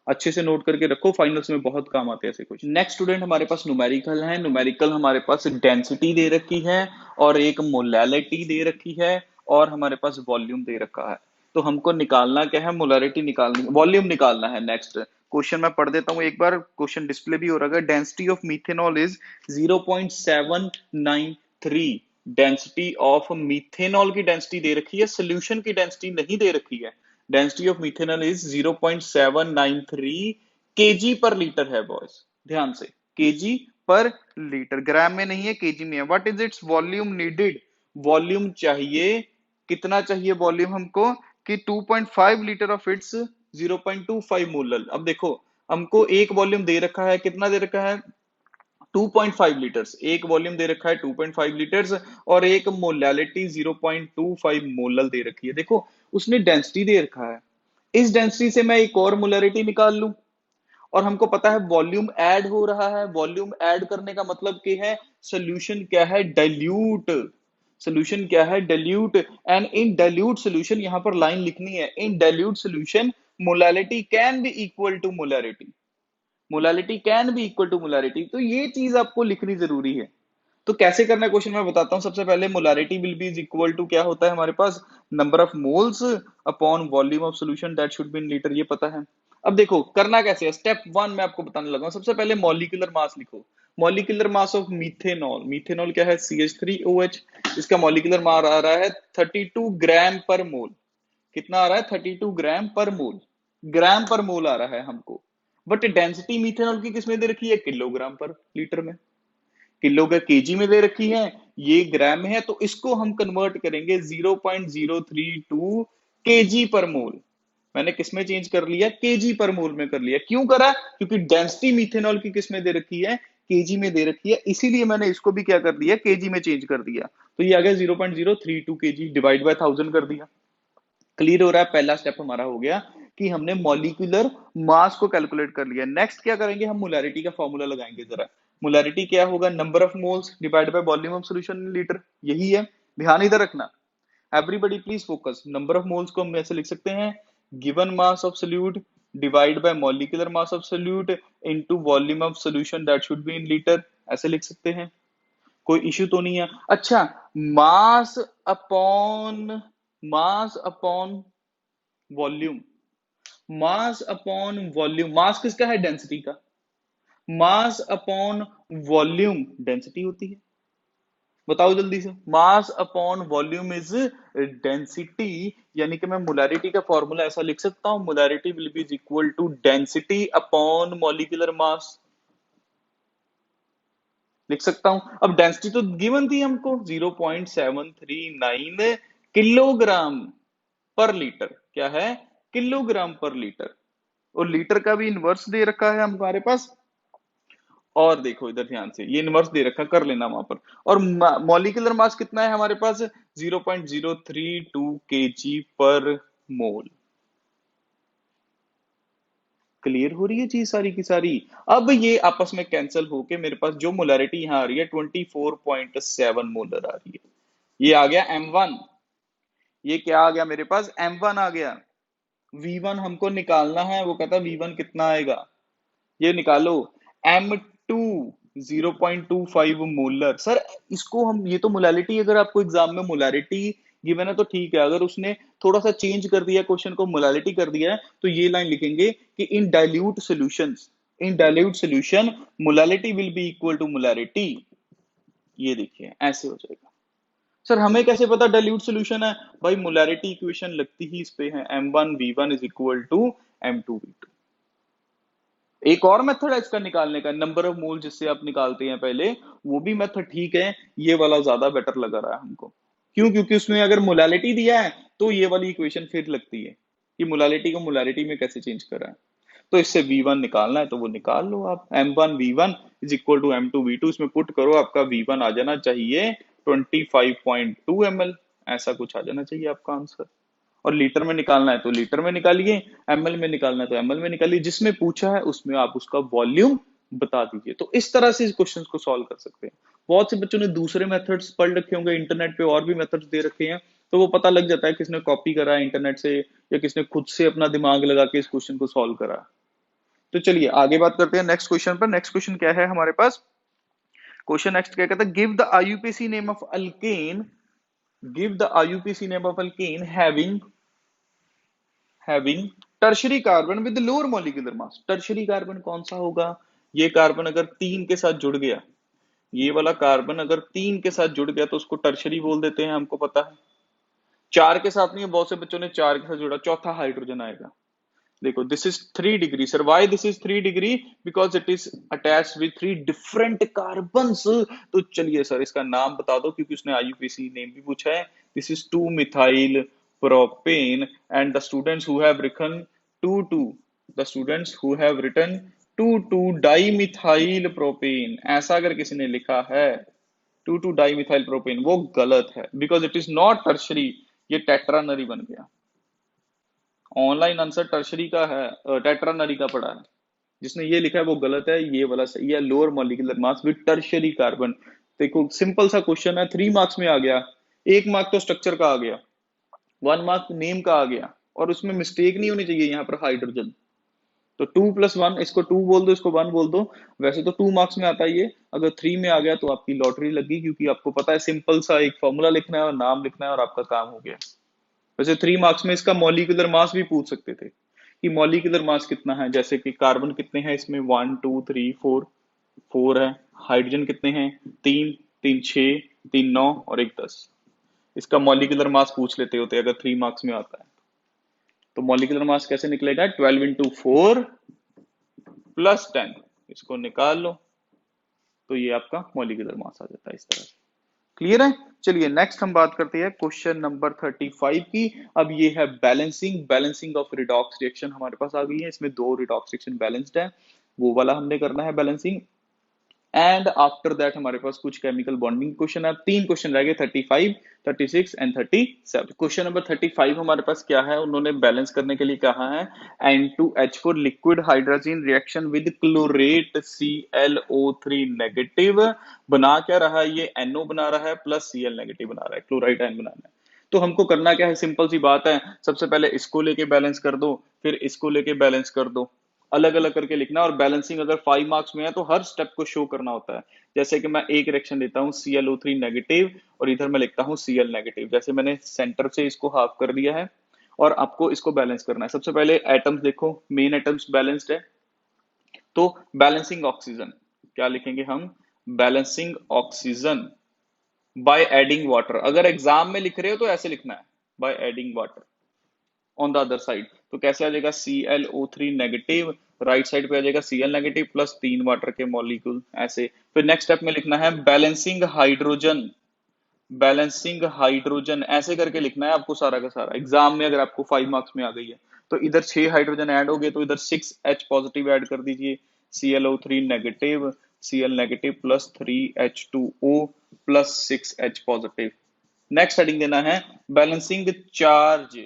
अच्छे से नोट करके रखो, फाइनल्स में बहुत काम आते हैं ऐसे क्वेश्चन। नेक्स्ट स्टूडेंट, हमारे पास न्यूमेरिकल है। न्यूमेरिकल हमारे पास डेंसिटी दे रखी है, और एक मोलैलिटी दे रखी है, और हमारे पास वॉल्यूम दे रखा है। तो हमको निकालना क्या है, मोलैलिटी निकालनी, वॉल्यूम निकालना है। नेक्स्ट क्वेश्चन मैं पढ़ देता हूँ एक बार, क्वेश्चन डिस्प्ले भी हो रहा है। Density of methanol is 0.793। Density of methanol की डेंसिटी दे रखी है, सोल्यूशन की डेंसिटी नहीं दे रखी है। Density of methanol is 0.793 KG पर लीटर है बॉयज, ध्यान से, केजी पर लीटर, ग्राम में नहीं है, केजी में है। What is its volume needed, volume चाहिए, कितना चाहिए वॉल्यूम हमको, कि 2.5 लीटर ऑफ इट्स 0.25 मोलर। अब देखो, हमको एक वॉल्यूम दे रखा है, कितना दे रखा है, 2.5 लीटर्स, एक वॉल्यूम दे रखा है 2.5 लीटर्स, और एक मोलैलिटी 0.25 मोलल दे रखी है। देखो, उसने डेंसिटी दे रखा है, इस डेंसिटी से मैं एक और मोलैरिटी निकाल लूं, और हमको पता है वॉल्यूम ऐड हो रहा है। वॉल्यूम ऐड करने का मतलब क्या है, सोल्यूशन क्या है, डाइल्यूट, सोल्यूशन क्या है, dilute. And in dilute solution, यहां पर लाइन लिखनी है, in dilute solution molality can be equal to molarity, molality can be equal to molarity. तो ये चीज आपको लिखनी जरूरी है। तो कैसे करना है क्वेश्चन मैं बताता हूं। सबसे पहले molarity will be equal to, क्या होता है हमारे पास, number of moles upon volume of solution that should be in litre, ये पता है। अब देखो करना कैसे है, स्टेप 1 मैं आपको बताने लगा हूं। सबसे पहले मॉलिक्यूलर मास लिखो, molecular mass of methanol, methanol क्या है, CH3OH। इसका मॉलिक्यूलर मास आ रहा है 32 ग्राम पर मोल। कितना आ रहा है, 32 ग्राम पर मोल, ग्राम पर मोल आ रहा है हमको। बट डेंसिटी मीथेनॉल की किसमें दे रखी है, किलोग्राम पर लीटर में, किलो का केजी में दे रखी है, ये ग्राम में है, तो इसको हम कन्वर्ट करेंगे 0.032 केजी पर मोल। मैंने किस में चेंज कर लिया, केजी पर मोल में कर लिया। क्यों करा, क्योंकि डेंसिटी मिथेनॉल की किस में दे रखी है, केजी में दे रखी है, इसीलिए मैंने इसको भी क्या कर दिया, केजी में चेंज कर दिया। तो ये आ गया 0.032 केजी डिवाइड बाय 1000 कर दिया। क्लियर हो रहा है, पहला स्टेप हमारा हो गया कि हमने मॉलिक्यूलर मास को कैलकुलेट कर लिया। नेक्स्ट क्या करेंगे, हम मोलैरिटी का फॉर्मूला लगाएंगे जरा। मोलैरिटी क्या होगा, number of moles divide by volume of solution in litre, यही है। ध्यान इधर रखना, everybody please focus. Number of moles को हम ऐसे लिख सकते हैं, given mass of solute divide by molecular mass of solute into volume of solution that should be in litre, ऐसे लिख सकते हैं। कोई इश्यू तो नहीं है। अच्छा, mass upon mass upon volume, mass upon volume, mass किसका है, डेंसिटी का। मास अपॉन वॉल्यूम डेंसिटी होती है। बताओ जल्दी से, मास अपॉन वॉल्यूम इज डेंसिटी, यानी कि मैं मोलैरिटी का फॉर्मूला ऐसा लिख सकता हूं, molarity will be equal to density upon molecular mass, लिख सकता हूं। अब डेंसिटी तो गिवन थी हमको 0.739 किलोग्राम पर लीटर, क्या है, किलोग्राम पर लीटर। और लीटर का भी इनवर्स दे रखा है हमारे पास। और देखो इधर ध्यान से, ये इनवर्स दे रखा, कर लेना वहां पर। और मॉलिक्यूलर मास कितना है हमारे पास, 0.032 केजी पर मोल। क्लियर हो रही है चीज सारी की सारी। अब ये आपस में कैंसिल होके मेरे पास जो मोलैरिटी यहां आ रही है 24.7 मोलर आ रही है। ये आ गया M1, ये क्या आ गया मेरे पास, M1 आ गया। V1 हमको निकालना है, वो कहता है V1 कितना आएगा, ये निकालो। M2 0.25 molar. सर इसको हम, ये तो मोलैरिटी, अगर आपको एग्जाम में मोलैरिटी गिवन है तो ठीक है, अगर उसने थोड़ा सा चेंज कर दिया, क्वेश्चन को मोलैरिटी कर दिया है, तो ये लाइन लिखेंगे कि in dilute solutions, in dilute solution molarity will be equal to molarity. ये देखिए ऐसे हो जाएगा। सर हमें कैसे पता डाइल्यूट सॉल्यूशन है, भाई मोलैरिटी इक्वेशन लगती ही इस पे है, M1V1 is equal to M2V2। एक और मेथड है इसका निकालने का, नंबर ऑफ मोल जिससे आप निकालते हैं पहले, वो भी मेथड ठीक है, ये वाला ज्यादा बेटर लग रहा है हमको। क्यों, क्योंकि उसमें अगर मोलालिटी दिया है तो ये वाली इक्वेशन फिर लगती है कि मोलालिटी को मोलालिटी में कैसे चेंज करा है। तो इससे V1 निकालना है तो वो निकाल लो आप, M1V1 is equal to M2V2, इसमें पुट करो, आपका V1 आ जाना चाहिए 25.2 ml, ऐसा कुछ आ जाना चाहिए आपका आंसर। और लीटर में निकालना है तो लीटर में निकालिए, एमएल में निकालना है तो एमएल में निकालिए, जिसमें पूछा है उसमें आप उसका वॉल्यूम बता दीजिए। तो इस तरह से इस क्वेश्चन को सॉल्व कर सकते हैं। बहुत से बच्चों ने दूसरे मेथड्स पढ़ रखे होंगे, इंटरनेट पे और भी मेथड्स दे रखे हैं, तो वो पता लग जाता है किसने कॉपी करा है इंटरनेट से या किसने खुद से अपना दिमाग लगा के इस क्वेश्चन को सॉल्व करा। तो चलिए आगे बात करते हैं नेक्स्ट क्वेश्चन पर। नेक्स्ट क्वेश्चन क्या है हमारे पास, क्वेश्चन नेक्स्ट क्या कहता है, give the IUPAC name of alkane, give the IUPAC name of alkane having tertiary carbon with lower molecular mass. Tertiary carbon कौन सा होगा, ये कार्बन अगर 3 के साथ जुड़ गया, ये वाला कार्बन अगर 3 के साथ जुड़ गया तो उसको टर्शरी बोल देते हैं, हमको पता है। 4 के साथ नहीं, बहुत से बच्चों ने 4 के साथ जुड़ा, चौथा हाइड्रोजन आएगा। देखो this is 3 degree, sir why this is 3 degree, because it is attached with 3 different carbons. तो चलिए सर इसका नाम बता दो, क्योंकि उसने आईयूपीसी नेम भी पूछा है। This is 2 methyl propane and the students who have written 2 the students who have written 2 dimethyl propane, ऐसा अगर किसी ने लिखा है 2 डाइमिथाइल प्रोपेन, वो गलत है, because it is not tertiary, ये टेट्रानरी बन गया। ऑनलाइन आंसर टर्शरी का है, टेट्रानरी का पड़ा है। जिसने ये लिखा है वो गलत है, ये वाला सही है, lower molecular mass with tertiary carbon. देखो सिंपल सा क्वेश्चन है, 3 मार्क्स में आ गया, 1 मार्क तो स्ट्रक्चर का आ गया, 1 मार्क नेम का आ गया, और उसमें मिस्टेक नहीं होनी चाहिए यहाँ पर हाइड्रोजन। तो 2+1, इसको 2 बोल दो, इसको 1 बोल दो। वैसे तो 2 मार्क्स में आता है ये, अगर 3 में आ गया तो आपकी लॉटरी लगी, क्योंकि आपको पता है सिंपल सा एक फॉर्मूला लिखना है और नाम लिखना है और आपका काम हो गया। वैसे 3 मार्क्स में इसका मॉलिक्यूलर मास भी पूछ सकते थे कि मॉलिक्यूलर मास कितना है, जैसे कि कार्बन कितने हैं इसमें, 1 2 3 4, 4 है। हाइड्रोजन कितने हैं, 3 3 6, 3 9 और 1 10। इसका मॉलिक्यूलर मास पूछ लेते होते अगर 3 मार्क्स में आता है। तो मॉलिक्यूलर मास कैसे निकलेगा, 12 इंटू 4 प्लस 10, इसको निकाल लो, तो ये आपका मॉलिक्यूलर मास आ जाता है इस तरह से। क्लियर है। चलिए नेक्स्ट हम बात करते हैं क्वेश्चन नंबर 35 की। अब ये है बैलेंसिंग ऑफ रिडॉक्स रिएक्शन हमारे पास आ गई है। इसमें दो रिडॉक्स रिएक्शन बैलेंस्ड है, वो वाला हमने करना है बैलेंसिंग। एंड आफ्टर दैट हमारे पास कुछ केमिकल बॉन्डिंग क्वेश्चन है। तीन क्वेश्चन रह गए, 35, 36 एंड 37। क्वेश्चन नंबर 35 हमारे पास क्या है, उन्होंने बैलेंस करने के लिए कहा है N2H4 liquid hydrogen reaction with chlorate ClO3 negative. बना क्या रहा है, ये NO बना रहा है प्लस Cl नेगेटिव बना रहा है, क्लोराइड आयन बनाना है। तो हमको करना क्या है, सिंपल सी बात है, सबसे पहले इसको लेके बैलेंस कर दो, फिर इसको लेके बैलेंस कर दो, अलग अलग करके लिखना। और बैलेंसिंग अगर 5 मार्क्स में है तो हर स्टेप को शो करना होता है। जैसे कि मैं एक रिएक्शन लेता हूँ ClO3 नेगेटिव और इधर मैं लिखता हूँ Cl नेगेटिव, जैसे मैंने सेंटर से इसको हाफ कर दिया है और आपको इसको बैलेंस करना है। सबसे पहले एटम्स देखो, मेन एटम्स बैलेंस्ड है, तो बैलेंसिंग ऑक्सीजन क्या लिखेंगे हम, balancing oxygen by adding water. अगर एग्जाम में लिख रहे हो तो ऐसे लिखना है, bye adding water on the other side. तो कैसे आ जाएगा, ClO3 नेगेटिव, राइट साइड पे आ जाएगा Cl नेगेटिव प्लस 3 वाटर के मॉलिक्यूल ऐसे। फिर नेक्स्ट स्टेप में लिखना है बैलेंसिंग हाइड्रोजन, बैलेंसिंग हाइड्रोजन ऐसे करके लिखना है आपको सारा का सारा। एग्जाम में अगर आपको 5 मार्क्स में आ गई है तो इधर 6 हाइड्रोजन ऐड हो गए, तो इधर 6H पॉजिटिव ऐड कर दीजिए, ClO3 negative, Cl negative plus 3H2O plus 6H positive. Next heading देना है balancing charge,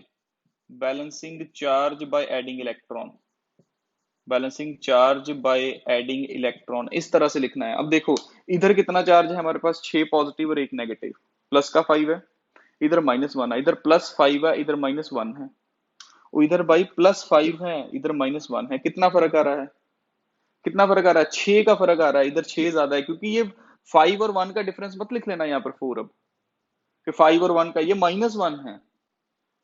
balancing charge by adding electron, balancing charge by adding electron, इस तरह से लिखना है। अब देखो इधर कितना चार्ज है हमारे पास, 6 पॉजिटिव और 1 नेगेटिव, प्लस का 5 है, इधर -1 है, इधर +5 है, इधर -1 है, और इधर भाई +5 है, इधर -1 है। कितना फर्क आ रहा है, कितना फर्क आ रहा है, 6 का फर्क आ रहा है, इधर 6 ज्यादा है, क्योंकि ये 5 और 1 का डिफरेंस मत लिख लेना यहाँ पर 4, अब कि 5 और 1 का, ये -1 है,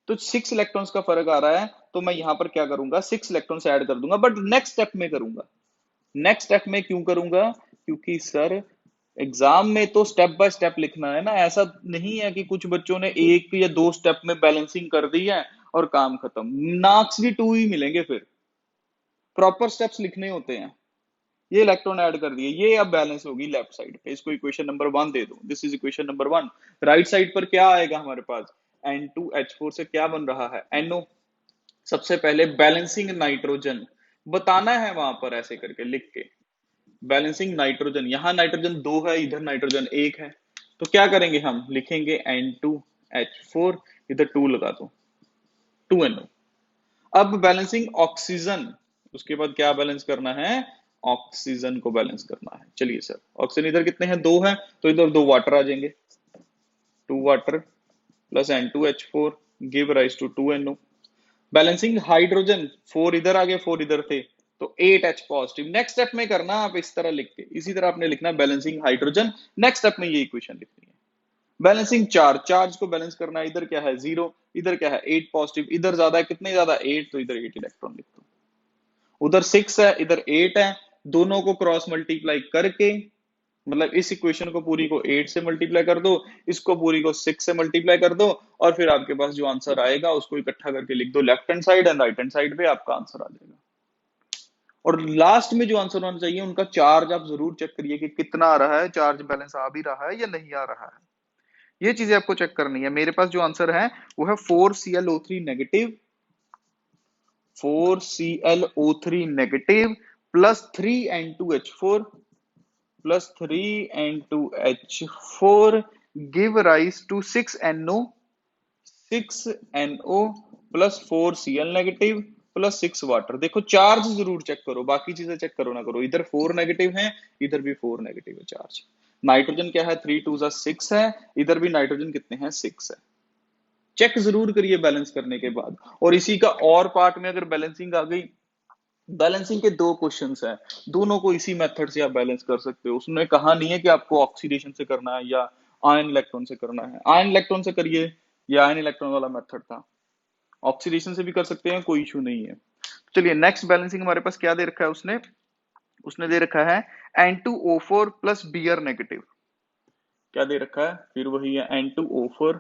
तो 6 इलेक्ट्रॉन्स का फर्क आ रहा है। तो मैं यहां पर क्या करूंगा, 6 इलेक्ट्रॉन्स ऐड कर दूंगा, बट नेक्स्ट स्टेप में करूंगा। नेक्स्ट स्टेप में क्यों करूंगा, क्योंकि सर एग्जाम में तो स्टेप बाय स्टेप लिखना है ना। ऐसा नहीं है कि कुछ बच्चों ने एक या दो स्टेप में बैलेंसिंग कर दी है और काम खत्म, मार्क्स भी 2 ही मिलेंगे। फिर प्रॉपर स्टेप्स लिखने होते हैं। ये इलेक्ट्रॉन ऐड कर दिए, ये अब बैलेंस होगी लेफ्ट साइड पे, इसको इक्वेशन नंबर 1 दे दो, this is equation number 1। Right side पर क्या आएगा हमारे पास, N2H4 से क्या बन रहा है, NO। सबसे पहले बैलेंसिंग नाइट्रोजन बताना है वहां पर ऐसे करके लिख के, बैलेंसिंग नाइट्रोजन, यहां नाइट्रोजन 2 है, इधर नाइट्रोजन 1 है, तो क्या करेंगे हम, लिखेंगे N2H4, इधर 2 लगा दो, 2NO। अब बैलेंसिंग ऑक्सीजन, उसके बाद क्या बैलेंस करना है, ऑक्सीजन को बैलेंस करना है। चलिए सर, ऑक्सीजन इधर कितने हैं, 2 है, तो इधर 2 वाटर आ जाएंगे, 2 water plus N2H4 give rise to 2NO। Balancing hydrogen, 4 इधर आ गए, 4 इधर थे, तो 8H पॉजिटिव। नेक्स्ट स्टेप में करना आप इस तरह लिख के, इसी तरह आपने लिखना बैलेंसिंग हाइड्रोजन, नेक्स्ट स्टेप में ये इक्वेशन लिखनी है। बैलेंसिंग चार्ज, चार्ज को बैलेंस करना है, इधर क्या है 0, इधर क्या है 8 पॉजिटिव, इधर ज्यादा है, कितने ज्यादा 8, तो इधर 8 इलेक्ट्रॉन लिख दो। उधर 6 है, इधर 8 है, दोनों को क्रॉस मल्टीप्लाई करके, मतलब इस इक्वेशन को पूरी को 8 से मल्टीप्लाई कर दो, इसको पूरी को 6 से मल्टीप्लाई कर दो, और फिर आपके पास जो आंसर आएगा उसको इकट्ठा करके लिख दो left hand side and right hand side पे, आपका आंसर आ जाएगा। और लास्ट में जो आंसर होना चाहिए उनका चार्ज आप जरूर चेक करिए कि कितना आ रहा है, चार्ज बैलेंस आ भी रहा है या नहीं आ रहा है, ये चीजें आपको चेक करनी है। मेरे पास जो आंसर है वो है 4ClO3 negative, 4ClO3 negative plus 3N2H4 plus 3N2H4 give rise to 6NO, 6NO plus 4Cl negative plus 6 water. देखो चार्ज जरूर चेक करो, बाकी चीजें चेक करो ना करो। इधर 4 नेगेटिव है, इधर भी 4 नेगेटिव है चार्ज। नाइट्रोजन क्या है, 3 2 6 है, इधर भी नाइट्रोजन कितने हैं 6 है। चेक जरूर करिए बैलेंस करने के बाद। और इसी का और पार्ट में अगर बैलेंसिंग आ गई, बैलेंसिंग के 2 क्वेश्चंस हैं, दोनों को इसी मेथड से आप बैलेंस कर सकते हो। उसने कहा नहीं है कि आपको ऑक्सीडेशन से करना है या आयन इलेक्ट्रॉन से करना है, आयन इलेक्ट्रॉन से करिए, ये आयन इलेक्ट्रॉन वाला मेथड था। ऑक्सीडेशन से भी कर सकते हैं, कोई इशू नहीं है। चलिए नेक्स्ट बैलेंसिंग हमारे पास क्या दे रखा है, उसने उसने दे रखा है N2O4 प्लस Br नेगेटिव। क्या दे रखा है, फिर वही है N2O4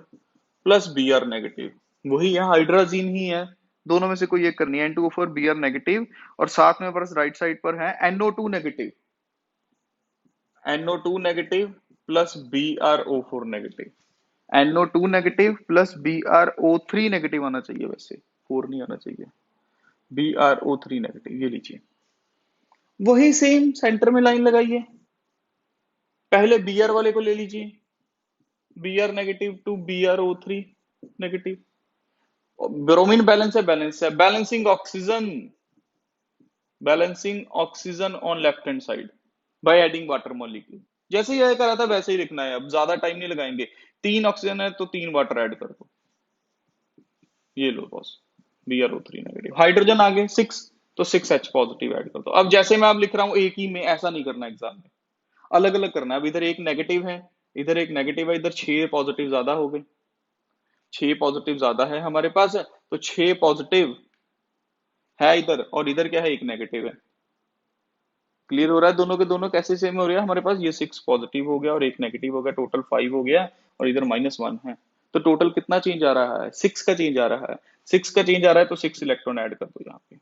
प्लस Br नेगेटिव, वही है, हाइड्रोजीन ही है, दोनों में से कोई एक करनी है। N2O4 Br नेगेटिव, और साथ में बस राइट साइड पर है NO2 negative, NO2 negative plus BrO4 negative. NO2 negative plus BrO3 negative आना चाहिए, वैसे 4 नहीं आना चाहिए, BrO3 नेगेटिव, ये लीजिए। वही सेम सेंटर में लाइन लगाइए, पहले Br वाले को ले लीजिए, Br negative to BrO3 negative. Bromine balance है, balancing oxygen on left hand side by adding water molecule. जैसे ये करा था वैसे ही लिखना है, अब ज्यादा टाइम नहीं लगाएंगे। 3 ऑक्सीजन है तो 3 वाटर ऐड कर दो, ये लो बॉस, BrO3 नेगेटिव। हाइड्रोजन आ गए 6, तो 6H पॉजिटिव ऐड कर दो। अब जैसे मैं अब लिख रहा हूं एक ही में, ऐसा नहीं करना एग्जाम में, अलग अलग करना है। अब इधर एक नेगेटिव है, इधर एक नेगेटिव है, इधर 6 पॉजिटिव ज्यादा हो गए, 6 पॉजिटिव ज्यादा है हमारे पास, तो 6 पॉजिटिव है इधर, और इधर क्या है, एक नेगेटिव है। क्लियर हो रहा है दोनों के दोनों कैसे सेम हो रहा है हमारे पास, ये 6 पॉजिटिव हो गया और एक नेगेटिव हो गया, टोटल 5 हो गया, और इधर -1 है। तो टोटल कितना चेंज आ रहा है, 6 का चेंज आ रहा है, 6 का चेंज आ रहा है, तो 6 इलेक्ट्रॉन ऐड कर दो यहाँ पे,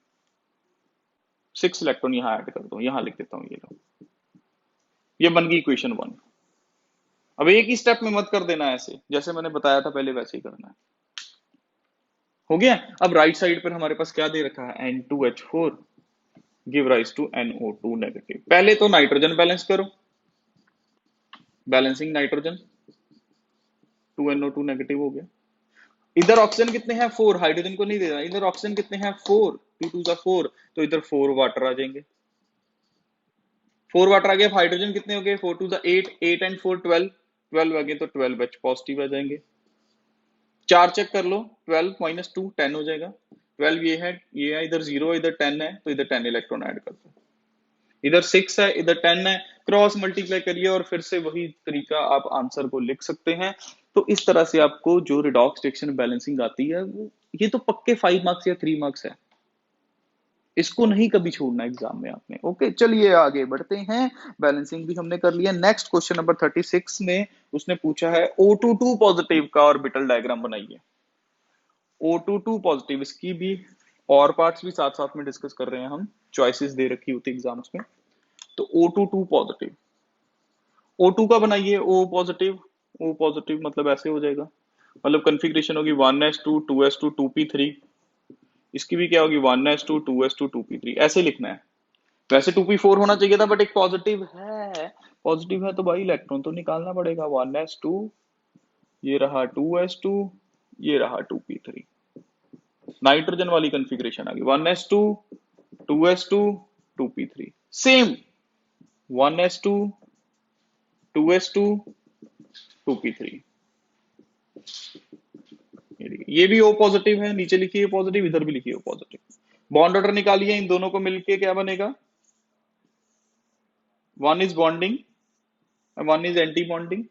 6 इलेक्ट्रॉन यहाँ ऐड कर दो, यहाँ लिख देता हूँ, ये लो, ये बन गई इक्वेशन 1। अब एक ही स्टेप में मत कर देना ऐसे, जैसे मैंने बताया था पहले वैसे ही करना है। हो गया। अब राइट साइड पर हमारे पास क्या दे रखा है, N2H4 give rise to NO2 negative. पहले तो नाइट्रोजन बैलेंस करो, बैलेंसिंग नाइट्रोजन, 2NO2 नेगेटिव हो गया। इधर ऑक्सीजन कितने हैं, 4, हाइड्रोजन को नहीं दे रहा, इधर ऑक्सीजन कितने हैं, 4, 2 2 जा 4, तो इधर 4 वाटर आ जाएंगे, 4 वाटर आ गया। हाइड्रोजन कितने हो गए, 4 2 जा 8, 8 एंड 4 12, 12 आ गए, तो 12H पॉजिटिव आ जाएंगे। 4 चेक कर लो, 12 - 2 10 हो जाएगा, 12 ये है, इधर 0 है, इधर 10 है, तो इधर 10 इलेक्ट्रॉन ऐड कर दो, इधर 6 है, इधर 10 है, क्रॉस मल्टीप्लाई करिए और फिर से वही तरीका आप आंसर को लिख सकते हैं। तो इस तरह से आपको जो रिडॉक्स रिएक्शन बैलेंसिंग आती है, वो ये तो पक्के 5 मार्क्स या 3 मार्क्स है, इसको नहीं कभी छोड़ना एग्जाम में आपने। ओके, चलिए आगे बढ़ते हैं। बैलेंसिंग भी हमने कर लिया। नेक्स्ट क्वेश्चन नंबर 36 में उसने पूछा है O22 पॉजिटिव का ऑर्बिटल डायग्राम बनाइए। O22 पॉजिटिव, इसकी भी और पार्ट्स भी साथ साथ में डिस्कस कर रहे हैं हम, चॉइसेस दे रखी होती एग्जाम्स में। तो O22 पॉजिटिव, O2 का बनाइए, O पॉजिटिव मतलब ऐसे हो जाएगा, मतलब कॉन्फ़िगरेशन होगी 1s2 2s2 2p3, इसकी भी क्या होगी 1s2 2s2 2p3, ऐसे लिखना है। वैसे 2p4 होना चाहिए था, बट एक पॉजिटिव है तो भाई इलेक्ट्रॉन तो निकालना पड़ेगा, 1s2, ये रहा 2s2, ये रहा 2p3। नाइट्रोजन वाली कॉन्फ़िगरेशन आ गई 1s2 2s2 2p3, same 1s2 2s2 2p3। ये भी O पॉजिटिव है, नीचे लिखिए पॉजिटिव, इधर भी लिखिए O पॉजिटिव। बॉन्ड ऑर्डर निकालिए, इन दोनों को मिलके क्या बनेगा, 1 is bonding, 1 is anti bonding.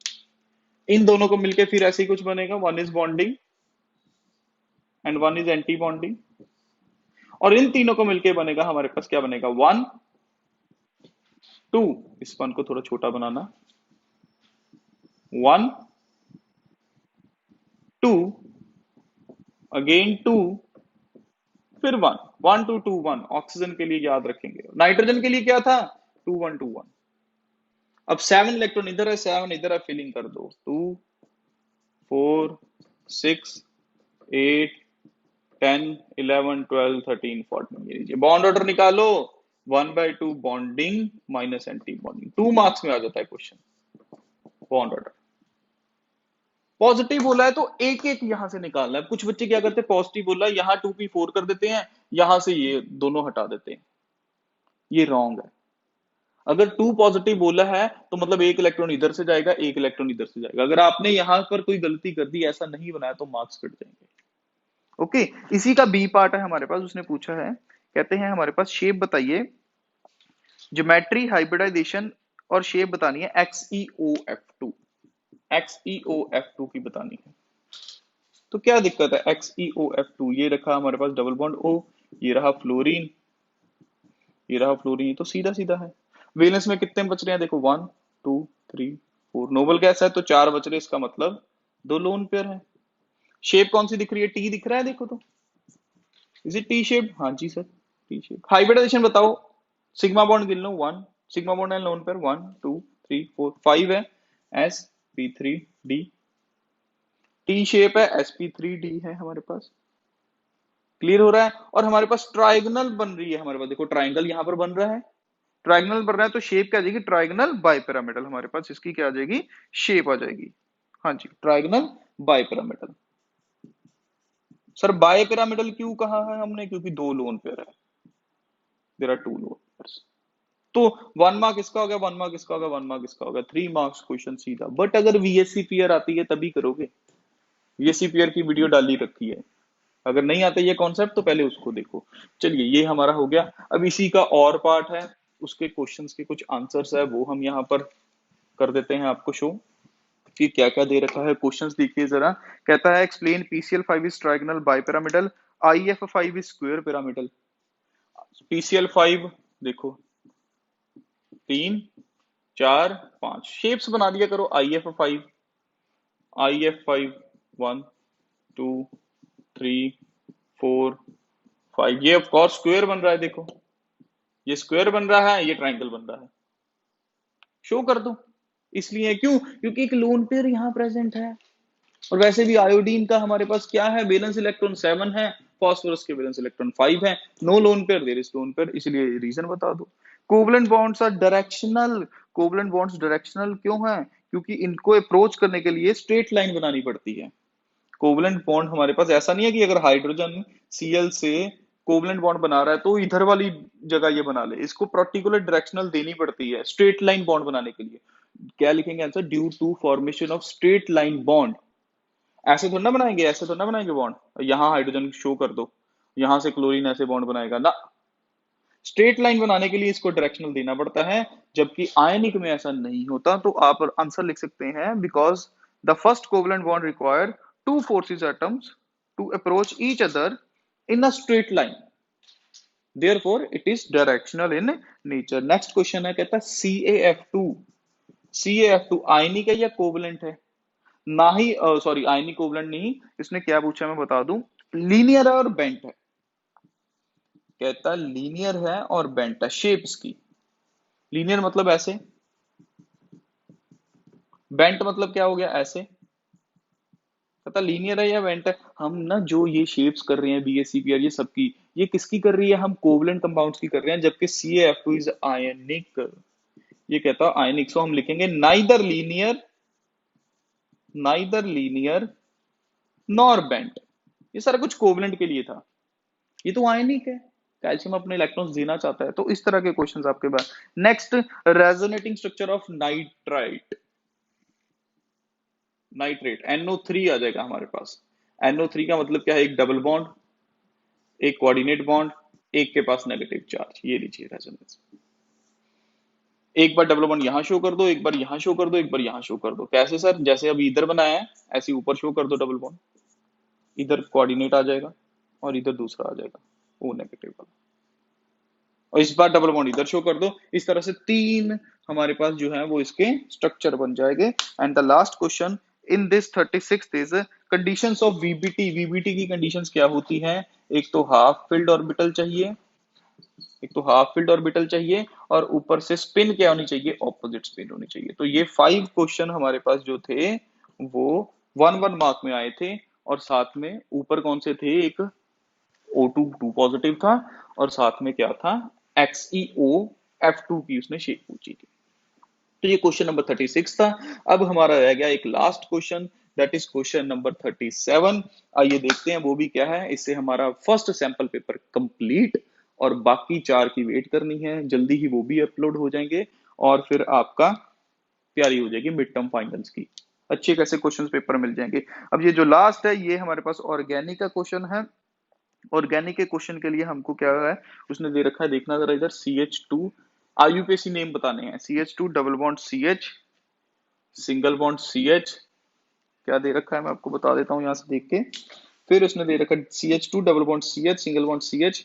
इन दोनों को मिलके फिर ऐसे ही कुछ बनेगा, 1 is bonding and 1 is anti bonding. और इन तीनों को मिलके बनेगा हमारे पास, क्या बनेगा, 1 2, इस 1 को थोड़ा छोटा बनाना, 1 2 अगेन 2, फिर 1 1 2 2 1। ऑक्सीजन के लिए याद रखेंगे, नाइट्रोजन के लिए क्या था, 2 1 2 1। अब 7 इलेक्ट्रॉन इधर है, 7 इधर है, फिलिंग कर दो, 2 4 6 8 10 11 12 13 14। ये लीजिए बॉन्ड ऑर्डर निकालो, 1/2 bonding minus anti bonding, 2 marks में आ जाता है क्वेश्चन। बॉन्ड ऑर्डर पॉजिटिव बोला है तो एक एक यहां से निकालना है। कुछ बच्चे क्या करते हैं, पॉजिटिव बोला है यहां 2p4 कर देते हैं, यहां से ये दोनों हटा देते हैं, ये रॉन्ग है। अगर 2 पॉजिटिव बोला है तो मतलब एक इलेक्ट्रॉन इधर से जाएगा, एक इलेक्ट्रॉन इधर से जाएगा। अगर आपने यहां पर कोई गलती कर दी, ऐसा नहीं बनाया, तो मार्क्स कट जाएंगे। ओके, इसी का बी पार्ट है हमारे पास। उसने पूछा है, कहते हैं हमारे पास शेप बताइए, ज्योमेट्री हाइब्रिडाइजेशन और शेप बतानी है XeOF2, XeOF2 की बतानी है। तो क्या दिक्कत है, XeOF2 ये रखा हमारे पास डबल बॉन्ड O, ये रहा फ्लोरीन, ये रहा फ्लोरीन, तो सीधा सीधा है। वैलेंस में कितने बच रहे हैं, देखो 1 2 3 4, नोबल गैस है तो 4 बच रहे, इसका मतलब 2 लोन पेयर है। शेप कौन सी दिख रही है, टी दिख रहा है, देखो तो, इज इट टी शेप, हाँ जी सर टी शेप। हाइब्रिडाइजेशन बताओ, सिग्मा बॉन्ड गिन लो, 1 सिग्मा बॉन्ड है, लोन पेयर 1 2 3 4 5 है, S P3 D, T shape है, sp3d है हमारे पास। क्लियर हो रहा है? और हमारे पास ट्राइगोनल बन रही है हमारे पास, देखो ट्राइंगल यहां पर बन रहा है, ट्राइगोनल बन रहा है, तो शेप क्या आ जाएगी, ट्राइगोनल बाइपिरामिडल हमारे पास इसकी क्या आ जाएगी, शेप आ जाएगी। हाँ जी, ट्राइगोनल बाइपिरामिडल। सर बाइपिरामिडल क्यों कहा है हमने, क्योंकि दो लोन पेयर है, there are two lone pairs. तो 1 मार्क इसका हो गया, 1 मार्क इसका हो गया, 1 मार्क इसका हो गया, 3 मार्क्स क्वेश्चन सीधा। बट अगर वीएससी पीयर आती है तभी करोगे, वीएससी पीयर की वीडियो डाली रखी है, अगर नहीं आता ये कॉन्सेप्ट तो पहले उसको देखो। चलिए ये हमारा हो गया। अब इसी का और पार्ट है, उसके क्वेश्चंस के कुछ आंसर्स है वो हम यहाँ पर कर देते हैं आपको शो कि क्या क्या दे रखा है। क्वेश्चंस देखिए जरा, कहता है explain PCl five is trigonal bipyramidal, IF five is square pyramidal. PCl five देखो 3 4 5 शेप्स बना दिया करो, आईएफ5, आईएफ5 1 2 3 4 5, ये ऑफ कोर्स स्क्वायर बन रहा है, देखो ये स्क्वायर बन रहा है, ये ट्राइंगल बन रहा है, शो कर दो। इसलिए क्यों, क्योंकि एक लोन पेयर यहां प्रेजेंट है, और वैसे भी आयोडीन का हमारे पास क्या है, वैलेंस इलेक्ट्रॉन 7 है, फास्फोरस के वैलेंस इलेक्ट्रॉन 5 है, no lone pair there is lone pair, इसलिए रीजन बता दो। Covalent bonds are directional, covalent bonds directional क्यों है, क्योंकि इनको अप्रोच करने के लिए स्ट्रेट लाइन बनानी पड़ती है। कोवलेंट बॉन्ड हमारे पास ऐसा नहीं है कि अगर हाइड्रोजन Cl से कोवलेंट बॉन्ड बना रहा है तो इधर वाली जगह ये बना ले, इसको पर्टिकुलर डायरेक्शनल देनी पड़ती है स्ट्रेट लाइन बॉन्ड बनाने के लिए। क्या लिखेंगे answer, due to formation of straight line bond. ऐसे थोड़ा ना बनाएंगे, ऐसे थोड़ा ना बनाएंगे बॉन्ड, यहाँ हाइड्रोजन शो कर दो, यहां से क्लोरीन ऐसे बॉन्ड बनाएगा ना, स्ट्रेट लाइन बनाने के लिए इसको डायरेक्शनल देना पड़ता है, जबकि आयनिक में ऐसा नहीं होता। तो आप आंसर लिख सकते हैं because the first covalent bond require to forces atoms to approach each other in a straight line, therefore it is directional in nature। Next question है, कहता है CaF2, CaF2 आयनिक है या कोवलेंट है, ना ही सॉरी आयनिक कोवलेंट नहीं, इसने क्या पूछा मैं बता दूं, लीनियर है और बेंट है, कहता लीनियर है और बेंट है। शेप्स की, लीनियर मतलब ऐसे, बेंट मतलब क्या हो गया ऐसे, कहता लीनियर है या बेंट है। हम ना जो ये शेप्स कर रहे हैं BACPR ये सबकी, ये किसकी कर रही है, हम कोवलेंट कंपाउंड्स की कर रहे हैं, जबकि CaF2 इज आयनिक, ये कहता है आयनिक। सो हम लिखेंगे नाइदर लीनियर नॉर बेंट, ये सारा कुछ कोवलेंट के लिए था, ये तो आयनिक है, कैल्शियम अपने इलेक्ट्रॉन्स देना चाहता है, तो इस तरह के क्वेश्चंस आपके पास। Next, resonating structure of nitrite, nitrate NO3 आ जाएगा हमारे पास। NO3 का मतलब क्या है, एक डबल बॉन्ड, एक कोऑर्डिनेट बॉन्ड, एक के पास नेगेटिव चार्ज, ये लीजिए रेजोनेंस। एक बार डबल बॉन्ड यहां शो कर दो, एक बार यहां शो कर दो, एक बार यहां शो कर दो, कैसे सर, जैसे अभी इधर बनाया है ऐसे ऊपर शो कर दो डबल बॉन्ड, इधर कोऑर्डिनेट आ जाएगा और इधर दूसरा आ जाएगा वो नेगेटिव वाला, और इस बार डबल बॉन्ड इधर शो कर दो, इस तरह से 3 हमारे पास जो है वो इसके स्ट्रक्चर बन जाएंगे। And the last question in this 36th is conditions of VBT। VBT की कंडीशंस क्या होती हैं, एक तो हाफ फिल्ड ऑर्बिटल चाहिए, एक तो हाफ फील्ड ऑर्बिटल चाहिए, और ऊपर से स्पिन क्या होनी चाहिए, ऑपोजिट स्पिन होनी चाहिए। तो ये 5 क्वेश्चन हमारे पास जो थे वो 1 1 मार्क में आए थे, और साथ में ऊपर कौन से थे, एक O2 2 पॉजिटिव था, और साथ में क्या था, XeOF2 की उसने शेप पूछी थी। तो ये क्वेश्चन नंबर 36 था। अब हमारा रह गया एक last question, that is question number 37। आइए देखते हैं वो भी क्या है, इससे हमारा फर्स्ट सैंपल पेपर कंप्लीट, और बाकी 4 की वेट करनी है, जल्दी ही वो भी अपलोड हो जाएंगे, और फिर आपका तैयारी हो जाएगी मिड टर्म फाइनल्स की, अच्छे कैसे क्वेश्चन पेपर मिल जाएंगे। अब ये जो लास्ट है ये हमारे पास ऑर्गेनिक का क्वेश्चन है। ऑर्गेनिक के क्वेश्चन के लिए हमको क्या है, उसने दे रखा है, देखना जरा इधर, CH2 IUPAC नेम बताने हैं, CH2 double bond CH, single bond CH, क्या दे रखा है मैं आपको बता देता हूँ यहाँ से देख के। फिर उसने दे रखा है CH2 double bond CH, single bond CH,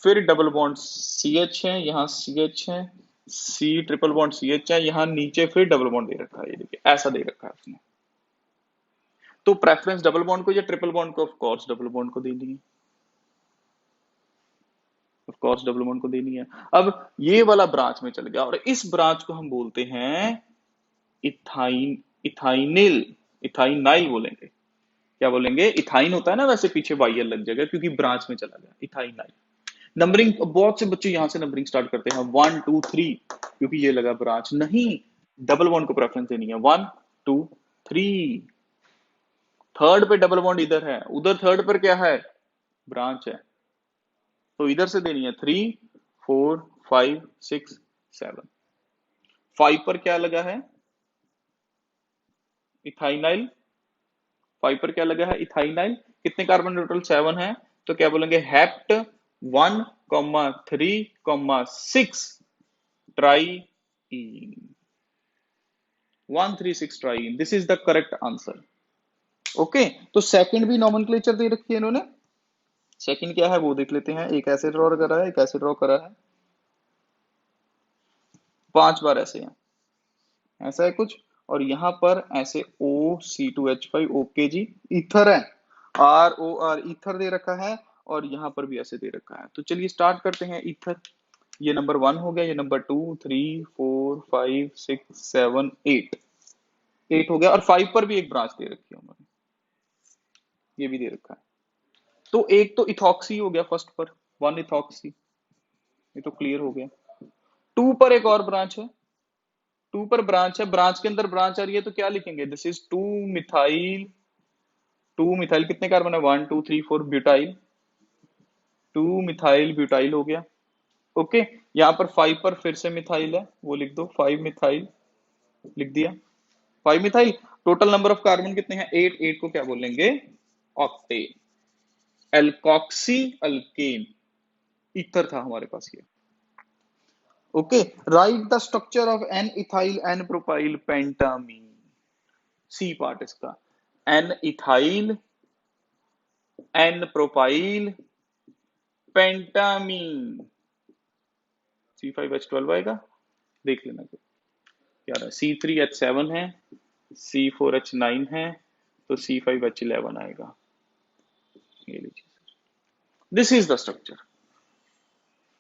फिर डबल बॉन्ड CH है, यहाँ CH है, C ट्रिपल बॉन्ड CH है, यहाँ नीचे फिर डबल बॉन्ड दे रखा है, ये देखिए ऐसा दे रखा है उसने। तो प्रेफरेंस डबल बॉन्ड को या ट्रिपल बॉन्ड को, ऑफ कोर्स डबल बॉन्ड को देनी है, ऑफ कोर्स डबल बॉन्ड को देनी है। अब ये वाला ब्रांच में चल गया, और इस ब्रांच को हम बोलते हैं इथाइन, इथाइनिल, इथाइनाइल बोलेंगे, क्या बोलेंगे, इथाइन होता है ना वैसे पीछे वाई लग जाएगा क्योंकि ब्रांच में चला गया, इथाइनाइल। नंबरिंग बहुत से बच्चे यहां से नंबरिंग स्टार्ट करते हैं 1 2 3 क्योंकि ये लगा ब्रांच, नहीं, डबल बॉन्ड को प्रेफरेंस देनी है 1 2 3। थर्ड पे डबल बॉन्ड इधर है, उधर थर्ड पर क्या है, ब्रांच है, तो इधर से देनी है 3 4 5 6 7। 5 पर क्या लगा है, इथाइनाइल। 5 पर क्या लगा है, इथाइनाइल। कितने कार्बन टोटल, 7 है, तो क्या बोलेंगे, hept 1 3 6 try 136 try, this is the correct answer. Okay, तो सेकंड भी नॉमेनक्लेचर दे रखी है इन्होंने। सेकंड क्या है वो देख लेते हैं, एक ऐसे ड्रॉ करा है, एक ऐसे ड्रॉ करा है, 5 बार ऐसे हैं, ऐसा है कुछ, और यहां पर ऐसे OC2H5 ओके जी, ईथर है, ROR ईथर दे रखा है, और यहां पर भी ऐसे दे रखा है। तो चलिए स्टार्ट करते हैं। ईथर, ये नंबर 1 हो गया, ये नंबर 2 3 4 5 6 7 8, 8 हो गया, और 5 पर भी एक ब्रांच दे रखी है उन्होंने, ये भी दे रखा है। तो एक तो इथॉक्सी हो गया फर्स्ट पर, 1 इथॉक्सी, ये तो क्लियर हो गया। 2 पर एक और ब्रांच है, 2 पर ब्रांच है, ब्रांच के अंदर ब्रांच आ रही है, तो क्या लिखेंगे, दिस इज 2 मिथाइल, 2 मिथाइल कितने कार्बन है, 1 2 3 4 ब्यूटाइल, 2 मिथाइल ब्यूटाइल हो गया। ओके, यहाँ पर 5 पर फिर से मिथाइल है, वो लिख दो, 5 मिथाइल लिख दिया, 5 methyl. Total number of carbon कितने हैं, 8, 8 को क्या बोलेंगे, ऑक्टेन। एल्कॉक्सी अल्केन, ईथर था हमारे पास ये। Okay, write the structure of N ethyl N propyl pentanamine, C part इसका, N ethyl N propyl pentanamine, C5H12 आएगा, देख लेना क्या रहा है, C3H7 है, C4H9 है, तो C5H11 आएगा, ये लीजिए, दिस इज द स्ट्रक्चर।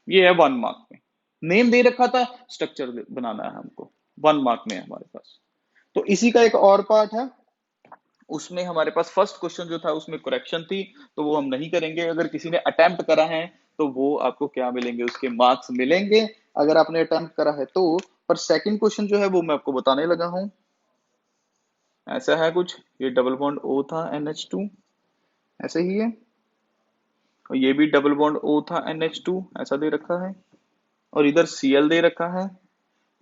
ये है 1 मार्क में, नेम दे रखा था, स्ट्रक्चर बनाना है हमको, 1 मार्क में है हमारे पास। तो इसी का एक और पार्ट है, उसमें हमारे पास फर्स्ट क्वेश्चन जो था उसमें करेक्शन थी, तो वो हम नहीं करेंगे। अगर किसी ने अटेम्प्ट करा है तो वो आपको क्या मिलेंगे, उसके मार्क्स मिलेंगे, अगर आपने अटेम्प्ट करा है तो। पर सेकंड क्वेश्चन जो है वो मैं आपको बताने लगा हूं, ऐसा है कुछ, ये डबल बॉन्ड O था NH2, ऐसे ही है, और ये भी डबल बॉन्ड O था NH2, ऐसा दे रखा है, और इधर Cl दे रखा है,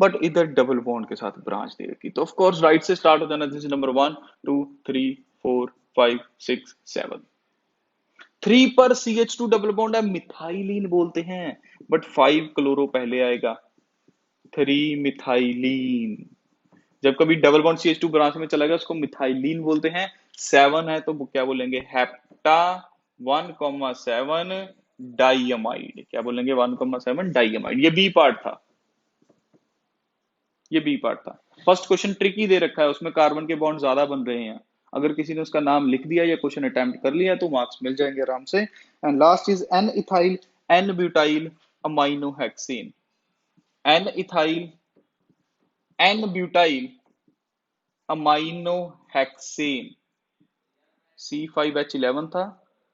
बट इधर डबल बॉन्ड के साथ ब्रांच दे रखी, तो ऑफ कोर्स राइट से स्टार्ट हो जाना, दिस इज नंबर 1 2 3 4 5 6 7। 3 पर CH2 डबल बॉन्ड है, मिथाइलिन बोलते हैं, बट 5 क्लोरो पहले आएगा, 3 मिथाइलिन। जब कभी डबल बॉन्ड CH2 ब्रांच में चला गया उसको मिथाइलिन बोलते हैं। 7 है तो क्या बोलेंगे, हेप्टा 1,7 डाइयमाइड, क्या बोलेंगे, 1,7 डाइयमाइड। ये बी पार्ट था, ये बी पार्ट था। फर्स्ट क्वेश्चन ट्रिकी दे रखा है, उसमें कार्बन के बॉन्ड ज्यादा बन रहे हैं, अगर किसी ने उसका नाम लिख दिया या क्वेश्चन अटेम्प्ट कर लिया तो मार्क्स मिल जाएंगे आराम से। And last is N ethyl N butyl aminohexane, N ethyl N butyl aminohexane, C5H11 था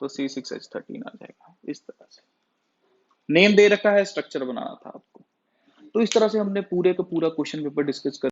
तो C6H13 आ जाएगा, इस तरह से नेम दे रखा है, स्ट्रक्चर बनाना था आपको। तो इस तरह से हमने पूरे का पूरा क्वेश्चन पेपर डिस्कस कर